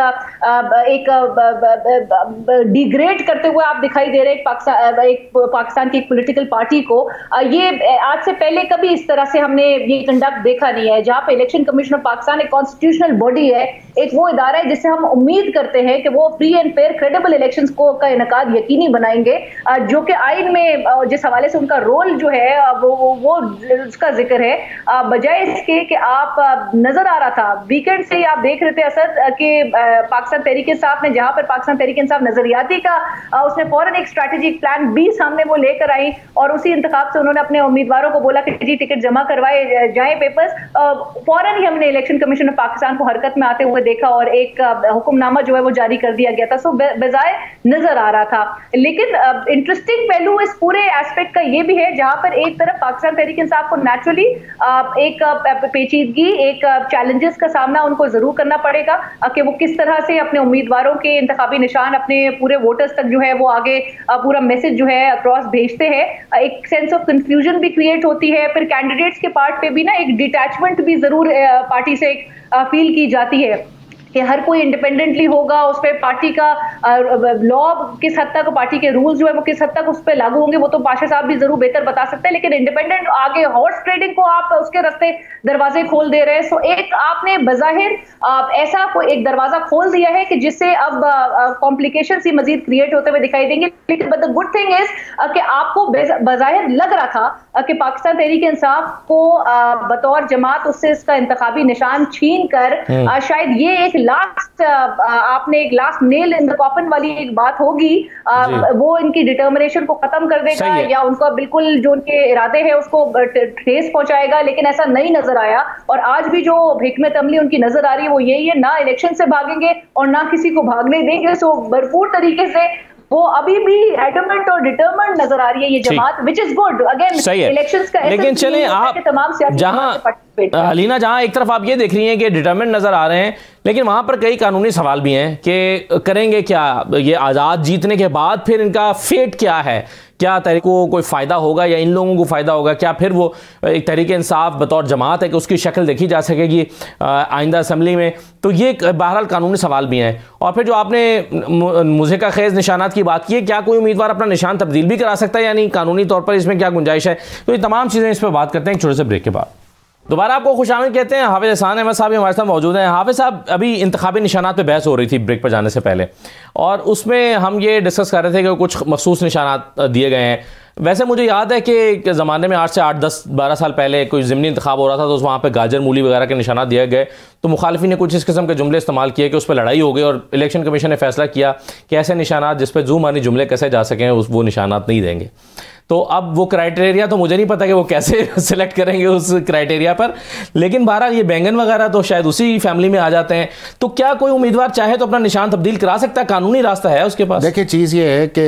डिग्रेड करते हुए आप दिखाई दे रहे एक पाकिस्तान की पॉलिटिकल पार्टी को, ये आज से पहले कभी इस तरह से हमने ये कंडक्ट देखा नहीं है, जहां पे इलेक्शन कमीशन ऑफ पाकिस्तान एक कॉन्स्टिट्यूशनल बॉडी है, एक वो इदारा है जिससे हम उम्मीद करते हैं कि वो free and fair credible elections का इनकाद यकीनी बनाएंगे, जो कि आइन में जिस हवाले से उनका रोल जो है वो उसका जिक्र है। बजाय इसके कि आप नजर आ रहा था वीकेंड से ही आप देख रहे थे असद कि पाकिस्तान तहरीक इंसाफ ने, जहां पर पाकिस्तान तहरीक इंसाफ नजरियाती का उसने फौरन एक स्ट्रैटेजिक प्लान बी सामने वो लेकर आई और उसी इंतखाब से उन्होंने अपने उम्मीदवारों को बोला कि जी टिकट जमा करवाए जाए पेपर्स। फौरन ही हमने इलेक्शन कमीशन ऑफ पाकिस्तान को हरकत में आते हुए देखा और एक हुक्मनामा जो है वो जारी कर दिया गया था। सो बेजाय नजर आ रहा था। लेकिन इंटरेस्टिंग पहलू इस पूरे एस्पेक्ट का ये भी है, जहां पर एक तरफ पाकिस्तान तहरीक इंसाफ को नेचुरली एक पेचीदगी, एक चैलेंजेस का सामना उनको जरूर करना पड़ेगा कि वो किस तरह से अपने उम्मीदवारों के इंतखाबी निशान अपने पूरे वोटर्स तक जो है वो आगे पूरा मैसेज जो है अक्रॉस भेजते हैं। एक सेंस ऑफ कंफ्यूजन भी क्रिएट होती है, फिर कैंडिडेट्स के पार्ट पे भी ना एक डिटैचमेंट भी जरूर पार्टी से फील की जाती है कि हर कोई इंडिपेंडेंटली होगा, उस पर पार्टी का लॉ किस हद तक, पार्टी के रूल्स जो है वो किस हद तक उस पर लागू होंगे, वो तो पाशा साहब भी जरूर बेहतर बता सकते हैं, लेकिन इंडिपेंडेंट आगे हॉर्स ट्रेडिंग को आप उसके रास्ते दरवाजे खोल दे रहे हैं। सो एक आपने बजाहिर ऐसा कोई एक दरवाजा खोल दिया है कि जिससे अब कॉम्प्लिकेशन ही मजीद क्रिएट होते हुए दिखाई देंगे। लेकिन but the good thing is कि आपको बजाहिर लग रहा था कि पाकिस्तान तहरीक इंसाफ को बतौर जमात उससे इसका इंतखाबी निशान छीन कर शायद ये एक लास्ट आपने एक last nail in the coffin वाली एक बात होगी, वो इनकी डिटर्मिनेशन को खत्म कर देगा या उनका बिल्कुल जो उनके इरादे हैं उसको ठेस पहुंचाएगा। लेकिन ऐसा नहीं नजर आया, और आज भी जो हिकमत अमली उनकी नजर आ रही है वो यही है, ना इलेक्शन से भागेंगे और ना किसी को भागने देंगे। सो भरपूर तरीके से वो अभी भी एडमेंट और डिटरमिन्ड नजर आ रही है ये जमात, which is good. Again elections का लेकिन चलें आप तमाम जहां अलीना जहां एक तरफ आप ये देख रही हैं कि डिटरमिन्ड नजर आ रहे हैं, लेकिन वहां पर कई कानूनी सवाल भी हैं कि करेंगे क्या ये आज़ाद जीतने के बाद, फिर इनका फेट क्या है, क्या तहरीक को कोई फ़ायदा होगा या इन लोगों को फ़ायदा होगा, क्या फिर वो एक तहरीक इंसाफ बतौर जमात है कि उसकी शक्ल देखी जा सकेगी आइंदा असम्बली में। तो ये बहरहाल कानूनी सवाल भी हैं। और फिर जो आपने मुज़हिका खेज़ निशानात की बात की है, क्या कोई उम्मीदवार अपना निशान तब्दील भी करा सकता है, यानी कानूनी तौर पर इसमें क्या गुंजाइश है? तो ये तमाम चीज़ें इस पर बात करते हैं एक छोटे से ब्रेक के बाद। दोबारा आपको खुशामद कहते हैं। हाफिज़ एहसान अहमद साहब हमारे साथ मौजूद हैं। हाफिज़ साहब, अभी इंतखाबी निशानात पे बहस हो रही थी ब्रेक पर जाने से पहले, और उसमें हम ये डिस्कस कर रहे थे कि कुछ मखसूस निशानात दिए गए हैं। वैसे मुझे याद है कि ज़माने में 8 से 8, 10, 12 साल पहले कोई ज़िमनी इंतखाब हो रहा था तो वहाँ पे गाजर मूली वगैरह के निशानात दिए गए, तो मुखालिफी ने कुछ इस किस्म के जुमले इस्तेमाल किए कि उस पर लड़ाई हो गई और इलेक्शन कमीशन ने फैसला किया कि ऐसे निशानात जिस पर ज़ूमानी जुमले कैसे जा सकें वो निशानात नहीं देंगे। तो अब वो क्राइटेरिया तो मुझे नहीं पता कि वो कैसे सिलेक्ट करेंगे उस क्राइटेरिया पर, लेकिन बहरहाल ये बैंगन वगैरह तो शायद उसी फैमिली में आ जाते हैं। तो क्या कोई उम्मीदवार चाहे तो अपना निशान तब्दील करा सकता है? कानूनी रास्ता है उसके पास? देखिए, चीज़ ये है कि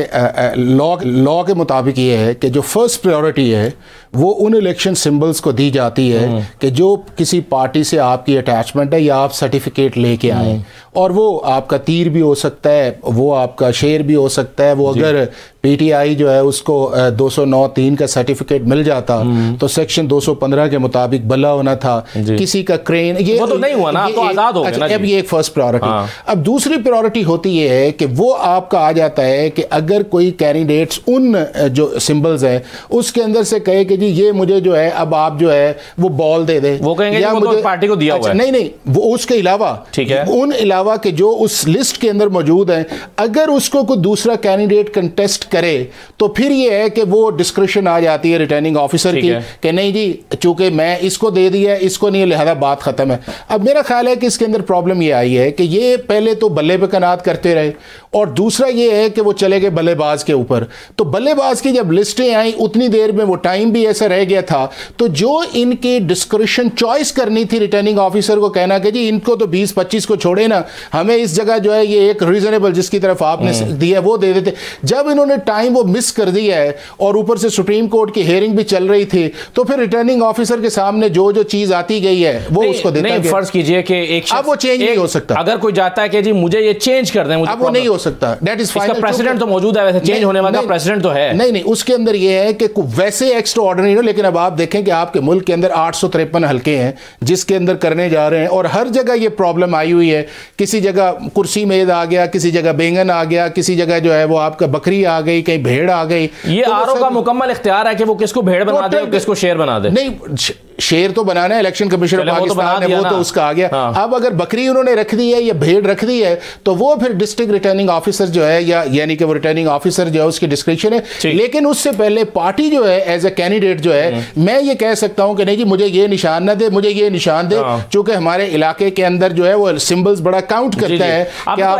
लॉ के मुताबिक ये है कि जो फर्स्ट प्रायोरिटी है वो उन इलेक्शन सिंबल्स को दी जाती है कि जो किसी पार्टी से आपकी अटैचमेंट है या आप सर्टिफिकेट लेके आए, और वो आपका तीर भी हो सकता है, वो आपका शेर भी हो सकता है। वो अगर पीटीआई जो है उसको 209(3) का सर्टिफिकेट मिल जाता तो सेक्शन 215 के मुताबिक बल्ला होना था, किसी का क्रेन, ये वो तो नहीं हुआ ना, तो आजाद हो गए ना। अब ये एक फर्स्ट प्रायोरिटी। अब दूसरी प्रायोरिटी होती ये है कि वो आपका आ जाता है कि अगर कोई कैंडिडेट्स उन जो सिंबल्स हैं उसके अंदर से कहे कि जी ये मुझे जो है अब आप जो है वो बॉल दे दे, वो कहेंगे या वो मुझे तो पार्टी को दिया हुआ है। नहीं, वो उसके अलावा, ठीक है, उन अलावा के जो उस लिस्ट के अंदर मौजूद हैं, अगर उसको कोई दूसरा कैंडिडेट कंटेस्ट करे तो फिर ये है कि वो डिस्क्रिप्शन आ जाती है रिटर्निंग ऑफिसर की कि नहीं जी चूंकि मैं इसको दे दिया इसको नहीं, लिहाजा बात खत्म है। अब मेरा ख्याल है कि इसके अंदर प्रॉब्लम ये आई है कि ये पहले तो बल्ले पे कनात करते रहे, और दूसरा ये है कि वो चले गए बल्लेबाज के ऊपर। तो बल्लेबाज की जब लिस्टें आई उतनी देर में वो टाइम भी ऐसा रह गया था, तो जो इनकी डिस्क्रिप्शन चॉइस करनी थी रिटर्निंग ऑफिसर को कहना कि जी इनको तो 20-25 को छोड़े ना, हमें इस जगह जो है ये एक रीजनेबल जिसकी तरफ आपने दिया वो दे देते। जब इन्होंने टाइम वो मिस कर दिया है और ऊपर से सुप्रीम कोर्ट की हेयरिंग भी चल रही थी, तो फिर रिटर्निंग ऑफिसर के सामने जो जो चीज आती गई है वो उसको देता है। फर्ज कीजिए कि एक अब वो चेंज नहीं हो सकता। अगर कोई जाता है कि जी मुझे ये चेंज कर दें, अब वो नहीं हो सकता। That is final. प्रेसिडेंट तो मौजूद है, वैसे चेंज होने वाला प्रेसिडेंट तो है। नहीं, उसके अंदर ये है कि वैसे एक्स्ट्रा ऑर्डिनरी हो, लेकिन अब आप देखें कि आपके मुल्क के अंदर 853 हल्के हैं जिसके अंदर करने जा रहे हैं, और हर जगह ये प्रॉब्लम आई हुई है। किसी जगह कुर्सी मेज आ गया, किसी जगह बैंगन आ गया, किसी जगह जो है वो आपका बकरी आ गई, कहीं भेड़ आ गई। ये आरओ का मुकम्मल इख्तियार है कि वो किसको भेड़ बना दे, किसको शेर बना दे। नहीं, शेर तो बनाना है, इलेक्शन कमीशन ऑफ पाकिस्तान ने, वो तो उसका आ गया। अब अगर बकरी उन्होंने रख दी है या भेड़ रख दी है तो वो फिर डिस्ट्रिक्ट रिटर्निंग ऑफिसर जो है, या यानी कि वो रिटर्निंग ऑफिसर जो है उसकी डिस्क्रिप्शन है। लेकिन उससे पहले पार्टी जो है एज ए कैंडिडेट जो है, मैं ये कह सकता हूं कि नहीं जी मुझे ये निशान ना दे, मुझे ये निशान दे, क्योंकि हमारे इलाके के अंदर जो है वो सिंबल्स बड़ा काउंट करता है।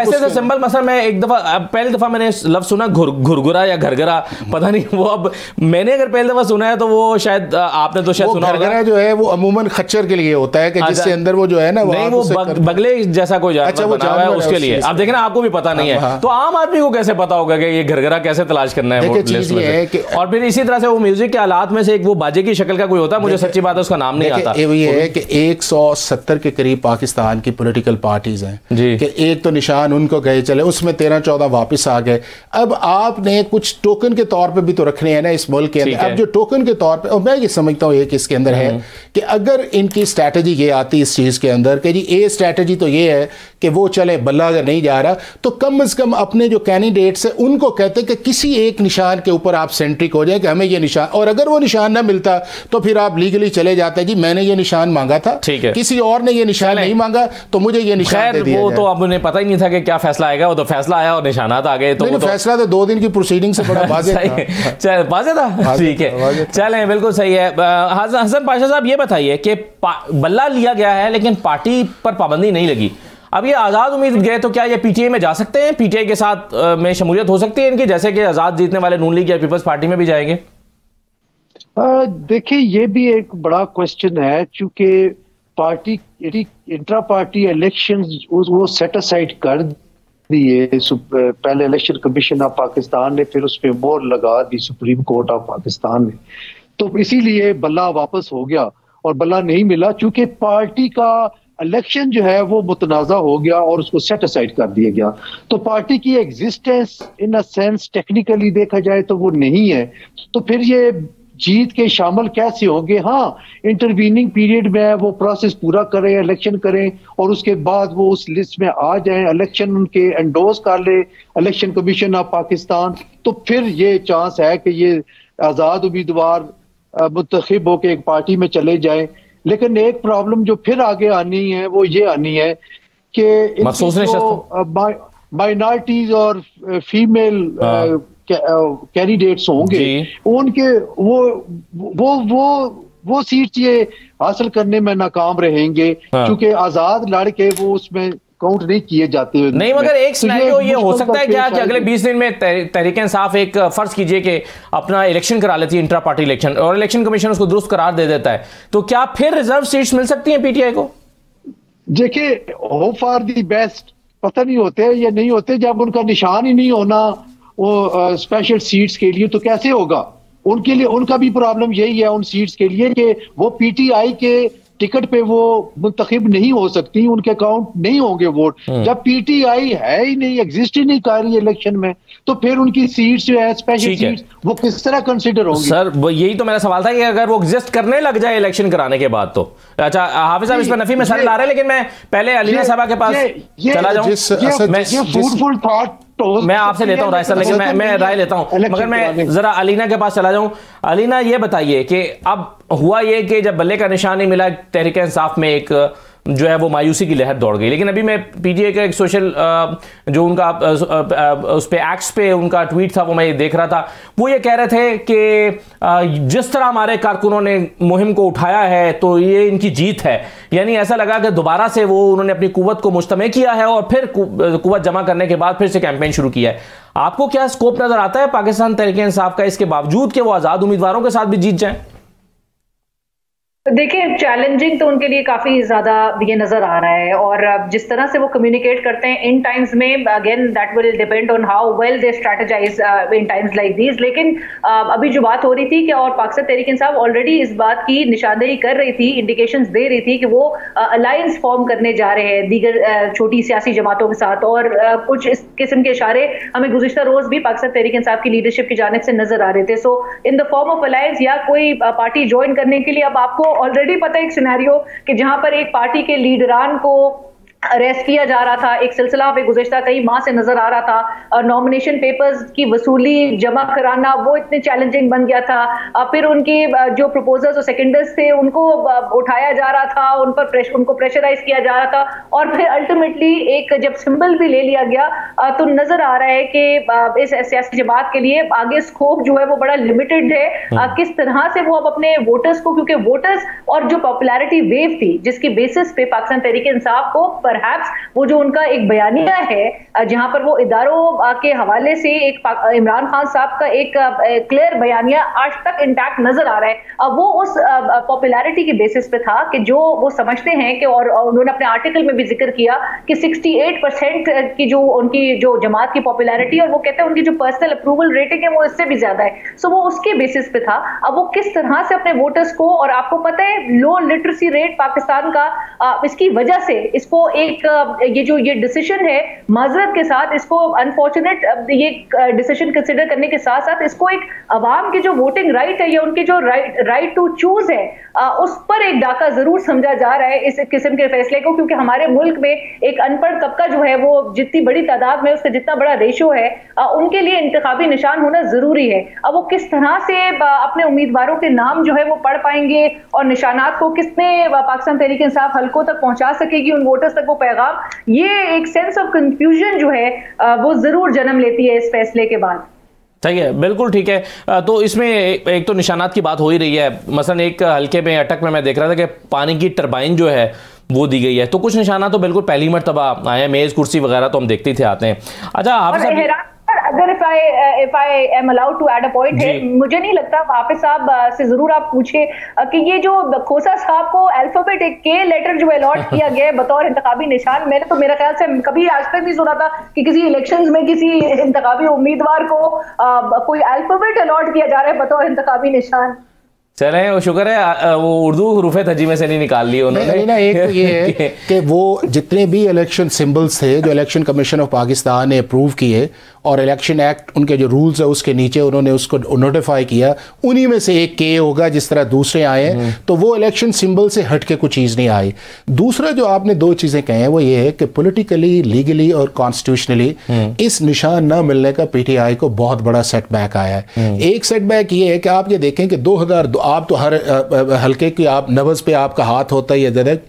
ऐसे सिंबल मसला मैं एक दफा पहली दफा मैंने लफ्ज सुना घुरघुरा या घरघरा, पता नहीं वो, अब मैंने अगर पहली दफा सुना है तो वो शायद आपने तो शायद सुना होगा। जो है वो अमूमन खच्चर के लिए होता है कि जिससे अंदर वो जो है ना वो बगले जैसा कोई जानवर है उसके लिए। आप देखें ना, आपको भी पता नहीं है तो आम आदमी को कैसे पता होगा कि ये घरघरा कैसे तलाश करना है वोट लिस्ट में से। और फिर इसी तरह से वो म्यूजिक के आलात में से एक वो बाजे की शक्ल का कोई होता है, मुझे सच्ची बात है उसका नाम नहीं आता। ये है कि 170 के करीब पाकिस्तान की पॉलिटिकल पार्टीज हैं कि एक तो निशान उनको गए चले, उसमें 13-14 वापस आ गए। अब आपने कुछ टोकन के तौर पे भी तो रखने हैं ना इस मुल्क के अंदर। अब जो टोकन के तौर पे, और मैं ये समझता हूँ एक इसके अंदर है कि अगर इनकी स्ट्रैटेजी ये आती इस चीज़ के अंदर कि जी ए स्ट्रैटेजी तो ये है कि वो चले बल्ला अगर नहीं जा रहा तो कम से कम अपने जो कैंडिडेट्स हैं उनको कहते कि किसी एक निशान के ऊपर आप सेंट्रिक हो जाए कि हमें ये निशान, और अगर वो निशान ना मिलता तो फिर आप लीगली चले जाते जी मैंने ये निशान मांगा था, किसी और ने ये निशान नहीं मांगा तो मुझे ये निशान दे दिया। वो तो अब उन्हें पता ही नहीं था कि क्या फैसला आएगा, वो तो फैसला आया और निशानात आ गए। तो फैसला तो 2 दिन की प्रोसीडिंग से बड़ा वाज़ेह था। ठीक है, चलें, बिल्कुल सही है। हसन पाशा साहब ये बताइए कि बल्ला लिया गया है लेकिन पार्टी पर पाबंदी नहीं लगी। अब ये आज़ाद उम्मीद गए तो क्या ये पीटीआई में जा सकते हैं? पीटीआई के साथ में शमूलियत हो सकती है इनकी, जैसे कि आज़ाद जीतने वाले नून लीग या पीपल्स पार्टी में भी जाएंगे? देखिए ये भी एक बड़ा क्वेश्चन है, चूंकि पार्टी इंट्रा पार्टी इलेक्शन वो सेट असाइड कर दिए पहले इलेक्शन कमीशन ऑफ पाकिस्तान ने, फिर उस पर मोहर लगा दी सुप्रीम कोर्ट ऑफ पाकिस्तान ने, तो इसीलिए बल्ला वापस हो गया और बल्ला नहीं मिला चूंकि पार्टी का इलेक्शन जो है वो मुतनाज़ा हो गया और उसको सेट असाइड कर दिया गया। तो पार्टी की existence in a sense technically देखा जाए तो वो नहीं है, तो फिर ये जीत के शामिल कैसे होंगे? हाँ, इंटरवीनिंग पीरियड में वो प्रोसेस पूरा करें, इलेक्शन करें और उसके बाद वो उस लिस्ट में आ जाएं, इलेक्शन उनके एंडोर्स कर ले इलेक्शन कमीशन ऑफ पाकिस्तान, तो फिर ये चांस है कि ये आज़ाद उम्मीदवार मुंतखब होकर एक पार्टी में चले जाएं। लेकिन एक प्रॉब्लम जो फिर आगे आनी है वो ये आनी है कि माइनॉरिटीज और फीमेल कैंडिडेट्स होंगे, उनके वो सीट ये हासिल करने में नाकाम रहेंगे क्योंकि आजाद लड़के वो उसमें काउंट नहीं किए जाते। नहीं, मगर एक सिनेरियो ये हो सकता है क्या कि अगले 20 दिन में तहरीक इंसाफ एक फर्ज कीजिए कि अपना इलेक्शन करा लेती है, इंट्रा पार्टी इलेक्शन, और इलेक्शन कमीशन उसको दुरुस्त करार दे देता है, तो क्या फिर रिजर्व सीट्स मिल सकती हैं पीटीआई को? देखिए, होप फॉर दी बेस्ट, पता नहीं होते या नहीं होते, जब उनका निशान ही नहीं होना वो स्पेशल सीट्स के लिए तो कैसे होगा? उनके लिए उनका भी प्रॉब्लम यही है उन सीट्स के लिए कि वो पीटीआई के टिकट पे वो मुंतखब नहीं हो सकती, उनके अकाउंट नहीं होंगे वोट। जब पीटीआई है ही नहीं, एग्जिस्ट ही नहीं कर रही इलेक्शन में, तो फिर उनकी सीट्स जो है स्पेशल सीट्स वो किस तरह कंसीडर होंगी? सर यही तो मेरा सवाल था कि अगर वो एग्जिस्ट करने लग जाए इलेक्शन कराने के बाद तो। अच्छा, हाफिज साहब इस पर नफी में सर ला रहे हैं, लेकिन मैं पहले अलीना साहबा के पास चला जाऊं। फूडफुल थॉट मैं आपसे लेता हूं राय सर, लेकिन मैं राय लेता हूं, मगर मैं जरा अलीना के पास चला जाऊं। अलीना ये बताइए कि अब हुआ ये कि जब बल्ले का निशान नहीं मिला, तहरीक इंसाफ में एक जो है वो मायूसी की लहर दौड़ गई। लेकिन अभी मैं पीटीआई का एक सोशल जो उनका उस पे एक्ट्स पे उनका ट्वीट था वो मैं देख रहा था, वो ये कह रहे थे कि जिस तरह हमारे कारकुनों ने मुहिम को उठाया है तो ये इनकी जीत है। यानी ऐसा लगा कि दोबारा से वो उन्होंने अपनी कुव्वत को मुश्तमे किया है और फिर कुव्वत जमा करने के बाद फिर से कैंपेन शुरू किया है। आपको क्या स्कोप नजर आता है पाकिस्तान तहरीक इंसाफ का, इसके बावजूद कि वो आजाद उम्मीदवारों के साथ भी जीत जाए? देखिए, चैलेंजिंग तो उनके लिए काफी ज्यादा ये नजर आ रहा है, और जिस तरह से वो कम्युनिकेट करते हैं इन टाइम्स में, again that will depend on how well they strategise in times like these. लेकिन अभी जो बात हो रही थी कि और पाकिस्तान तहरीक इंसाफ ऑलरेडी इस बात की निशानदेही कर रही थी, इंडिकेशंस दे रही थी कि वो अलायंस फॉर्म करने जा रहे हैं दीगर छोटी सियासी जमातों के साथ, और कुछ इस किस्म के इशारे हमें गुज़िश्ता रोज भी पाकिस्तान तहरीक इंसाफ की लीडरशिप की जानिब से नजर आ रहे थे। So in the form of alliance या कोई पार्टी ज्वाइन करने के लिए अब आपको ऑलरेडी पता है एक सिनेरियो कि जहां पर एक पार्टी के लीडरान को अरेस्ट किया जा रहा था, एक सिलसिला पे गुज़िश्ता कई माह से नजर आ रहा था, और नॉमिनेशन पेपर्स की वसूली जमा कराना वो इतने चैलेंजिंग बन गया था। फिर उनके जो प्रपोजल्स और सेकेंडर्स थे उनको उठाया जा रहा था, उनको प्रेशराइज किया जा रहा था, और फिर अल्टीमेटली एक जब सिंबल भी ले लिया गया तो नजर आ रहा है कि इस सियासी जमात के लिए आगे स्कोप जो है वो बड़ा लिमिटेड है। किस तरह से वो अब अपने वोटर्स को, क्योंकि वोटर्स और जो पॉपुलैरिटी वेव थी जिसकी बेसिस पे पाकिस्तान तहरीक इंसाफ को परहैप्स वो जो उनका एक बयानिया है जहां पर वो इदारों के हवाले से एक इमरान खान साहब का एक क्लियर बयानिया आज तक इंटैक्ट नजर आ रहा है, वो उस पॉपुलैरिटी के बेसिस पे था कि जो वो समझते हैं कि, और उन्होंने अपने आर्टिकल में भी जिक्र किया कि 68% की जो उनकी जो जमात की पॉपुलैरिटी, और वो कहते हैं उनकी जो पर्सनल अप्रूवल रेटिंग है वो इससे भी ज्यादा है। सो वो उसके बेसिस पे था। अब वो किस तरह से अपने वोटर्स को, और आपको पता है लो लिटरेसी रेट पाकिस्तान का, इसकी वजह से इसको एक ये डिसीजन है माजरत के साथ, इसको अनफॉर्चुनेट ये डिसीजन कंसिडर करने के साथ साथ इसको एक अवाम की जो वोटिंग राइट है या उनकी जो राइट टू चूज है उस पर एक डाका जरूर समझा जा रहा है इस किस्म के फैसले को, क्योंकि हमारे मुल्क में एक अनपढ़ तबका जो है वो जितनी बड़ी तादाद में उसका जितना बड़ा रेशो है उनके लिए इंतखाबी निशान होना जरूरी है। अब वो किस तरह से अपने उम्मीदवारों के नाम जो है वो पढ़ पाएंगे और निशानात को किसने पाकिस्तान तहरीक इंसाफ हलकों तक पहुंचा सकेगी, उन वोटर्स तक वो पैगाम, ये एक सेंस ऑफ कंफ्यूजन जो है वो जरूर जन्म लेती है इस फैसले के बाद। सही है, बिल्कुल ठीक है। तो इसमें एक तो निशानात की बात हो ही रही है, मसलन एक हल्के में अटक में मैं देख रहा था कि पानी की टरबाइन जो है वो दी गई है, तो कुछ निशानात तो बिल्कुल पहली मर्तबा आए हैं, मेज कुर्सी वगैरह तो हम देखते ही थे आते हैं। अच्छा, आप अगर if I am allowed to add a point है, मुझे नहीं लगता, हाफिज साहब से जरूर आप पूछे कि ये जो खोसा साहब को अल्फाबेट एक के लेटर जो अलॉट किया गया बतौर इंतखाबी निशान, मैंने तो मेरा ख्याल से कभी आज तक नहीं सुना था कि किसी इलेक्शंस में किसी इंतखाबी उम्मीदवार को कोई अल्फाबेट अलॉट किया जा रहा है बतौर इंतखाबी निशान। चले, वो शुक्र है वो उर्दू हुरूफ तर्जीमे से नहीं निकाल ली उन्होंने। नहीं ना, एक तो ये है कि वो जितने भी इलेक्शन सिंबल्स थे जो इलेक्शन कमीशन ऑफ पाकिस्तान ने अप्रूव किए और इलेक्शन एक्ट उनके जो रूल्स है उसके नीचे उन्होंने उसको नोटिफाई किया, उन्हीं में से एक के होगा जिस तरह दूसरे आए हैं, तो वो इलेक्शन सिंबल से हट के कुछ चीज़ नहीं आई। दूसरा जो आपने दो चीज़ें कहे हैं वो ये है कि पॉलिटिकली, लीगली और कॉन्स्टिट्यूशनली इस निशान न मिलने का पीटीआई को बहुत बड़ा सेटबैक आया है। एक सेटबैक ये है कि आप ये देखें कि 2002, आप तो हर हल्के की आप नब्ज पे आपका हाथ होता ही है,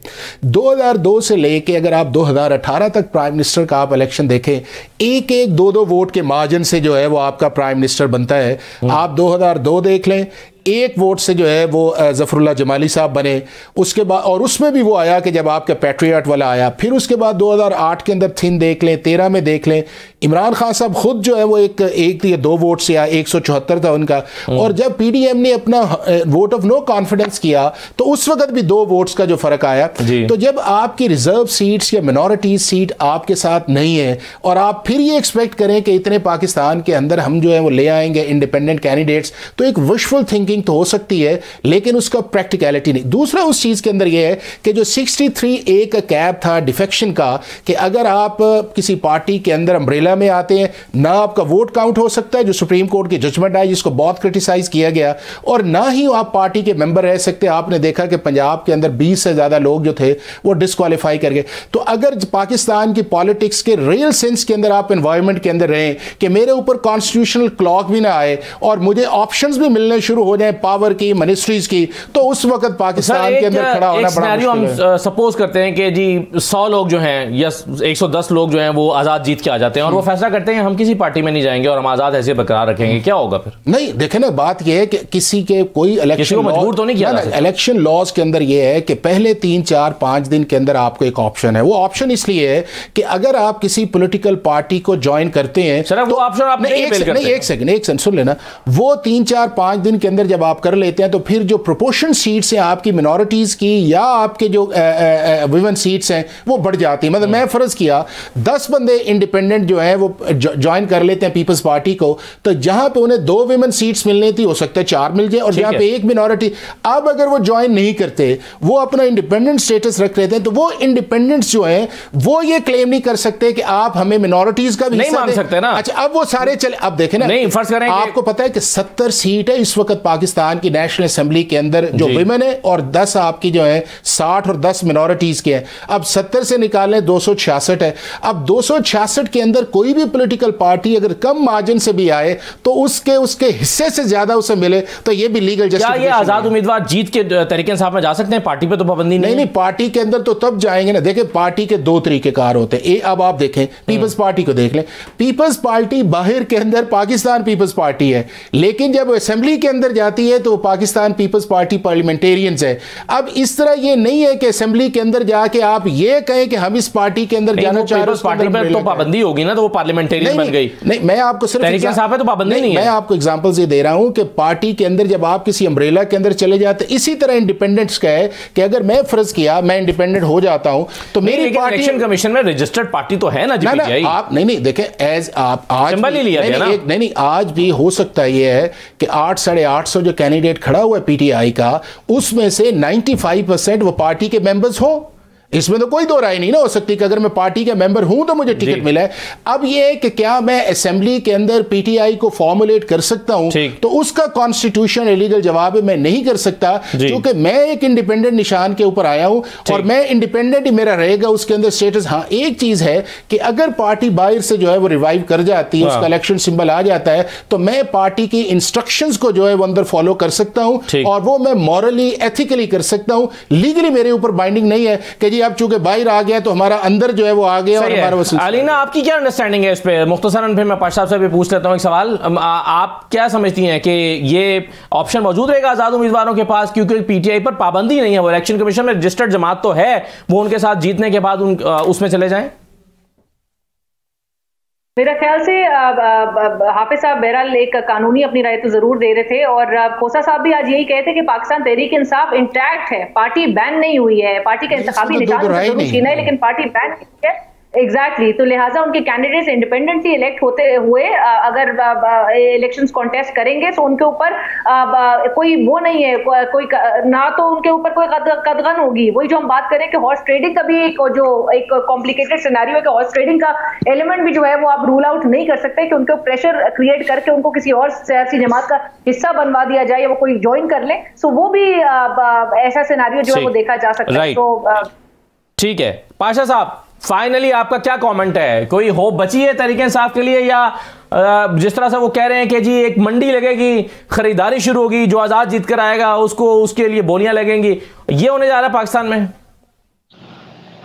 2002 से लेके अगर आप 2018 तक प्राइम मिनिस्टर का आप इलेक्शन देखें, एक एक दो वोट के मार्जिन से जो है वो आपका प्राइम मिनिस्टर बनता है। आप 2002 देख लें, एक वोट से जो है वो ज़फ़रुल्लाह जमाली साहब बने, उसके बाद और उसमें भी वो आया कि जब आपका पैट्रियट वाला आया, फिर उसके बाद 2008 के अंदर थिन देख लें, 13 में देख लें, इमरान खान साहब खुद जो है वो एक या दो वोट से आया, 174 था उनका, और जब पीडीएम ने अपना वोट ऑफ नो कॉन्फिडेंस किया तो उस वक्त भी 2 वोट्स का जो फर्क आया। तो जब आपकी रिजर्व सीट्स या मिनॉरिटी सीट आपके साथ नहीं है और आप फिर ये एक्सपेक्ट करें कि इतने पाकिस्तान के अंदर हम जो है वो ले आएंगे इंडिपेंडेंट कैंडिडेट्स, तो एक विशफुल थिंकिंग तो हो सकती है लेकिन उसका प्रैक्टिकलिटी नहीं। दूसरा उस चीज के अंदर यह है कि जो 63A का कैब था डिफेक्शन का, कि अगर आप किसी पार्टी के अंदर अम्ब्रेला में आते हैं ना आपका वोट काउंट हो सकता है, जो सुप्रीम कोर्ट की जजमेंट आई जिसको बहुत क्रिटिसाइज किया गया, और ना ही आप पार्टी के मेंबर रह सकते। आपने देखा कि पंजाब के अंदर 20 से ज्यादा लोग जो थे वो डिस्क्वालीफाई कर गए। तो अगर पाकिस्तान की पॉलिटिक्स के रियल सेंस के अंदर आप एनवायरमेंट के अंदर रहें कि मेरे ऊपर कॉन्स्टिट्यूशनल क्लॉक भी ना आए और मुझे ऑप्शंस भी मिलने शुरू हो जाए पावर की, मिनिस्ट्रीज की, तो उस वक्त पाकिस्तान के अंदर खड़ा होना बड़ा मुश्किल है। हम सपोज करते हैं कि जी 100 लोग जो हैं या 110 लोग जो हैं वो आजाद जीत के आ जाते हैं और वो फैसला करते हैं हम किसी पार्टी में नहीं जाएंगे और हम आजाद ऐसे बरकरार रखेंगे, क्या होगा फिर? नहीं, देखें ना, बात यह है कि किसी के कोई इलेक्शन मजबूर तो नहीं किया। इलेक्शन लॉज के अंदर यह है कि पहले 3, 4, 5 दिन के अंदर आपको एक ऑप्शन है। वो ऑप्शन इसलिए है कि अगर आप किसी पॉलिटिकल पार्टी को ज्वाइन करते हैं तो वो ऑप्शन आप नहीं बेल करते। एक सेकंड सुन लेना, वो 3, 4, 5 दिन के अंदर जब आप कर लेते हैं तो फिर जो प्रोपोर्शन सीट्स हैं आपकी मिनॉरिटीज की या आपके जो वुमेन सीट्स हैं वो बढ़ जाती है। मतलब मैं फर्ज किया 10 बंदे इंडिपेंडेंट जो हैं वो ज्वाइन कर लेते हैं पीपल्स पार्टी को, तो जहां पे उन्हें 2 वुमेन सीट्स मिलनी थी हो सकता है 4 मिल जाए, और जहां पे एक मिनॉरिटी, अब अगर वो ज्वाइन नहीं करते, वो अपना इंडिपेंडेंट स्टेटस रख लेते हैं, तो वो इंडिपेंडेंट्स जो हैं वो ये क्लेम नहीं कर सकते कि आप हमें मिनॉरिटीज का भी नहीं मान सकते ना। अच्छा, अब वो सारे चले, अब देखें ना, नहीं फर्ज करें आपको पता है कि 70 सीट है इस वक्त पाकिस्तान की नेशनल असेंबली के अंदर जो विमेन है, और 10 आपकी जो है 60 और 10 मिनॉरिटीज के हैं। अब 70 से निकालें 266 है। अब 266 के अंदर कोई भी पॉलिटिकल पार्टी अगर कम मार्जिन से भी आए तो उसके हिस्से से ज्यादा उसे मिले, तो ये भी लीगल जस्टिफिकेशन। क्या ये आजाद उम्मीदवार जीत के तरीके इंसाफ में जा सकते हैं? पार्टी पे तो पाबंदी नहीं, पार्टी के अंदर तो तब जाएंगे ना। देखिए, पार्टी के 2 तरीकेकार होते हैं। अब आप देखें पीपल्स पार्टी को देख लें, पीपल्स पार्टी बाहर के अंदर पाकिस्तान पीपल्स पार्टी है, लेकिन जब असेंबली के अंदर जाती है तो वो पाकिस्तान पीपल्स पार्टी पार्लियामेंटेरियंस है। अब इस तरह ये नहीं है कि असेंबली के अंदर जाके आप ये कहें कि हम इस पार्टी के अंदर जाना चाह रहे हैं, पार्टी पर तो पाबंदी होगी ना, तो वो पार्लियामेंटेरियन बन गई। नहीं, मैं आपको सिर्फ तहरीक इंसाफ है तो पाबंदी नहीं है। मैं आपको एग्जांपल्स ये दे रहा हूं कि पार्टी के अंदर जब आप किसी अम्ब्रेला के अंदर चले जाते, इसी तरह इंडिपेंडेंस का है कि अगर मैं फर्ज किया मैं इंडिपेंडेंट हो जाता हूं तो मेरी पार्टी इलेक्शन कमीशन में रजिस्टर्ड पार्टी तो है ना जी। आप नहीं देखें, एज आप आज नहीं, आज भी हो सकता है ये है कि 800-850 जो कैंडिडेट खड़ा हुआ है पीटीआई का, उसमें से 95% वो पार्टी के मेंबर्स हो। इसमें तो कोई दो राय नहीं ना हो सकती कि अगर मैं पार्टी का मेंबर हूं तो मुझे टिकट मिला है। अब ये कि क्या मैं असेंबली के अंदर पीटीआई को फॉर्मुलेट कर सकता हूं, तो उसका कॉन्स्टिट्यूशन इलीगल जवाब है मैं नहीं कर सकता, क्योंकि मैं एक इंडिपेंडेंट निशान के ऊपर आया हूं और मैं इंडिपेंडेंट ही मेरा रहेगा उसके अंदर स्टेटस। हाँ, एक चीज है कि अगर पार्टी बाहर से जो है वो रिवाइव कर जाती है, उसका इलेक्शन सिंबल आ जाता है, तो मैं पार्टी की इंस्ट्रक्शंस को जो है वो अंदर फॉलो कर सकता हूं और वो मैं मॉरली एथिकली कर सकता हूं। लीगली मेरे ऊपर बाइंडिंग नहीं है कि अब चूंकि बाहर आ गया तो हमारा अंदर जो है वो आ गया। और हमारा अलीना, आपकी क्या अंडरस्टैंडिंग है इस पे? मुख्तसरन फिर मैं पाशा साहब से भी पूछ लेता हूं एक सवाल। आप क्या समझती हैं कि ये ऑप्शन मौजूद रहेगा आजाद उम्मीदवारों के पास, क्योंकि पीटीआई पर पाबंदी नहीं है, वो इलेक्शन कमीशन में रजिस्टर्ड जमात तो है, वो उनके साथ जीतने के बाद उसमें चले जाएं? मेरा ख्याल से हाफिज साहब बहरहाल एक कानूनी अपनी राय तो जरूर दे रहे थे, और खोसा साहब भी आज यही कहते कि पाकिस्तान तहरीक इंसाफ इंटैक्ट है, पार्टी बैन नहीं हुई है, पार्टी का इंतखाबी निशान जरूर छीना है लेकिन पार्टी बैन नहीं है। एग्जैक्टली, तो लिहाजा उनके कैंडिडेट्स इंडिपेंडेंटली इलेक्ट होते हुए अगर इलेक्शंस कॉन्टेस्ट करेंगे तो उनके ऊपर कोई वो नहीं है, कोई ना तो उनके ऊपर कोई कदगन होगी। वही जो हम बात करें कि हॉर्स ट्रेडिंग का भी एक कॉम्प्लिकेटेड सिनेरियो है कि हॉर्स ट्रेडिंग का एलिमेंट भी जो है वो आप रूल आउट नहीं कर सकते कि उनको प्रेशर क्रिएट करके उनको किसी और सियासी जमात का हिस्सा बनवा दिया जाए या वो कोई ज्वाइन कर ले। सो वो भी ऐसा सिनेरियो जो है वो देखा जा सकता है। तो ठीक है पाशा साहब, फाइनली आपका क्या कमेंट है? कोई होप बची है तहरीक इंसाफ के लिए, या जिस तरह से वो कह रहे हैं कि जी एक मंडी लगेगी, खरीदारी शुरू होगी, जो आजाद जीत कर आएगा उसको उसके लिए बोलियां लगेंगी, ये होने जा रहा है पाकिस्तान में?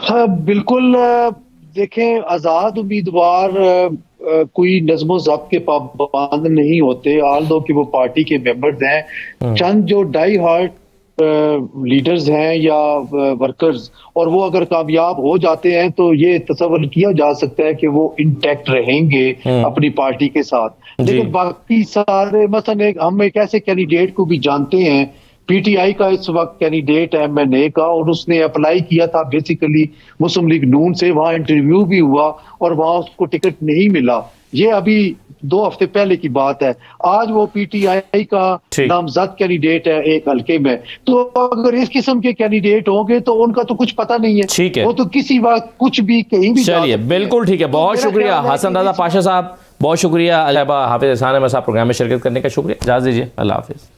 हाँ बिल्कुल। देखें, आजाद उम्मीदवार कोई नज़्मो ज़ब्त के पाबंद नहीं होते, आल दो कि वो पार्टी के मेंबर्स हैं। चंद जो डाई हार्ट लीडर्स हैं या वर्कर्स, और वो अगर कामयाब हो जाते हैं तो ये तसव्वुर किया जा सकता है कि वो इंटैक्ट रहेंगे अपनी पार्टी के साथ। लेकिन बाकी सारे मसलन हम एक ऐसे कैंडिडेट को भी जानते हैं, पीटीआई का इस वक्त कैंडिडेट है एमएनए का, और उसने अप्लाई किया था बेसिकली मुस्लिम लीग नून से, वहां इंटरव्यू भी हुआ और वहां उसको टिकट नहीं मिला। ये अभी 2 हफ्ते पहले की बात है। आज वो पीटीआई का नामजद कैंडिडेट है एक हल्के में। तो अगर इस किस्म के कैंडिडेट होंगे तो उनका तो कुछ पता नहीं है, ठीक है, वो तो किसी वक्त कुछ भी कहीं भी। चलिए बिल्कुल ठीक है, बहुत शुक्रिया हसन रजा पाशा साहब, बहुत शुक्रिया। हाफिज एहसान अहमद साहब प्रोग्राम में शिरकत करने का शुक्रिया। इजाज़त दीजिए, अल्लाह हाफिज।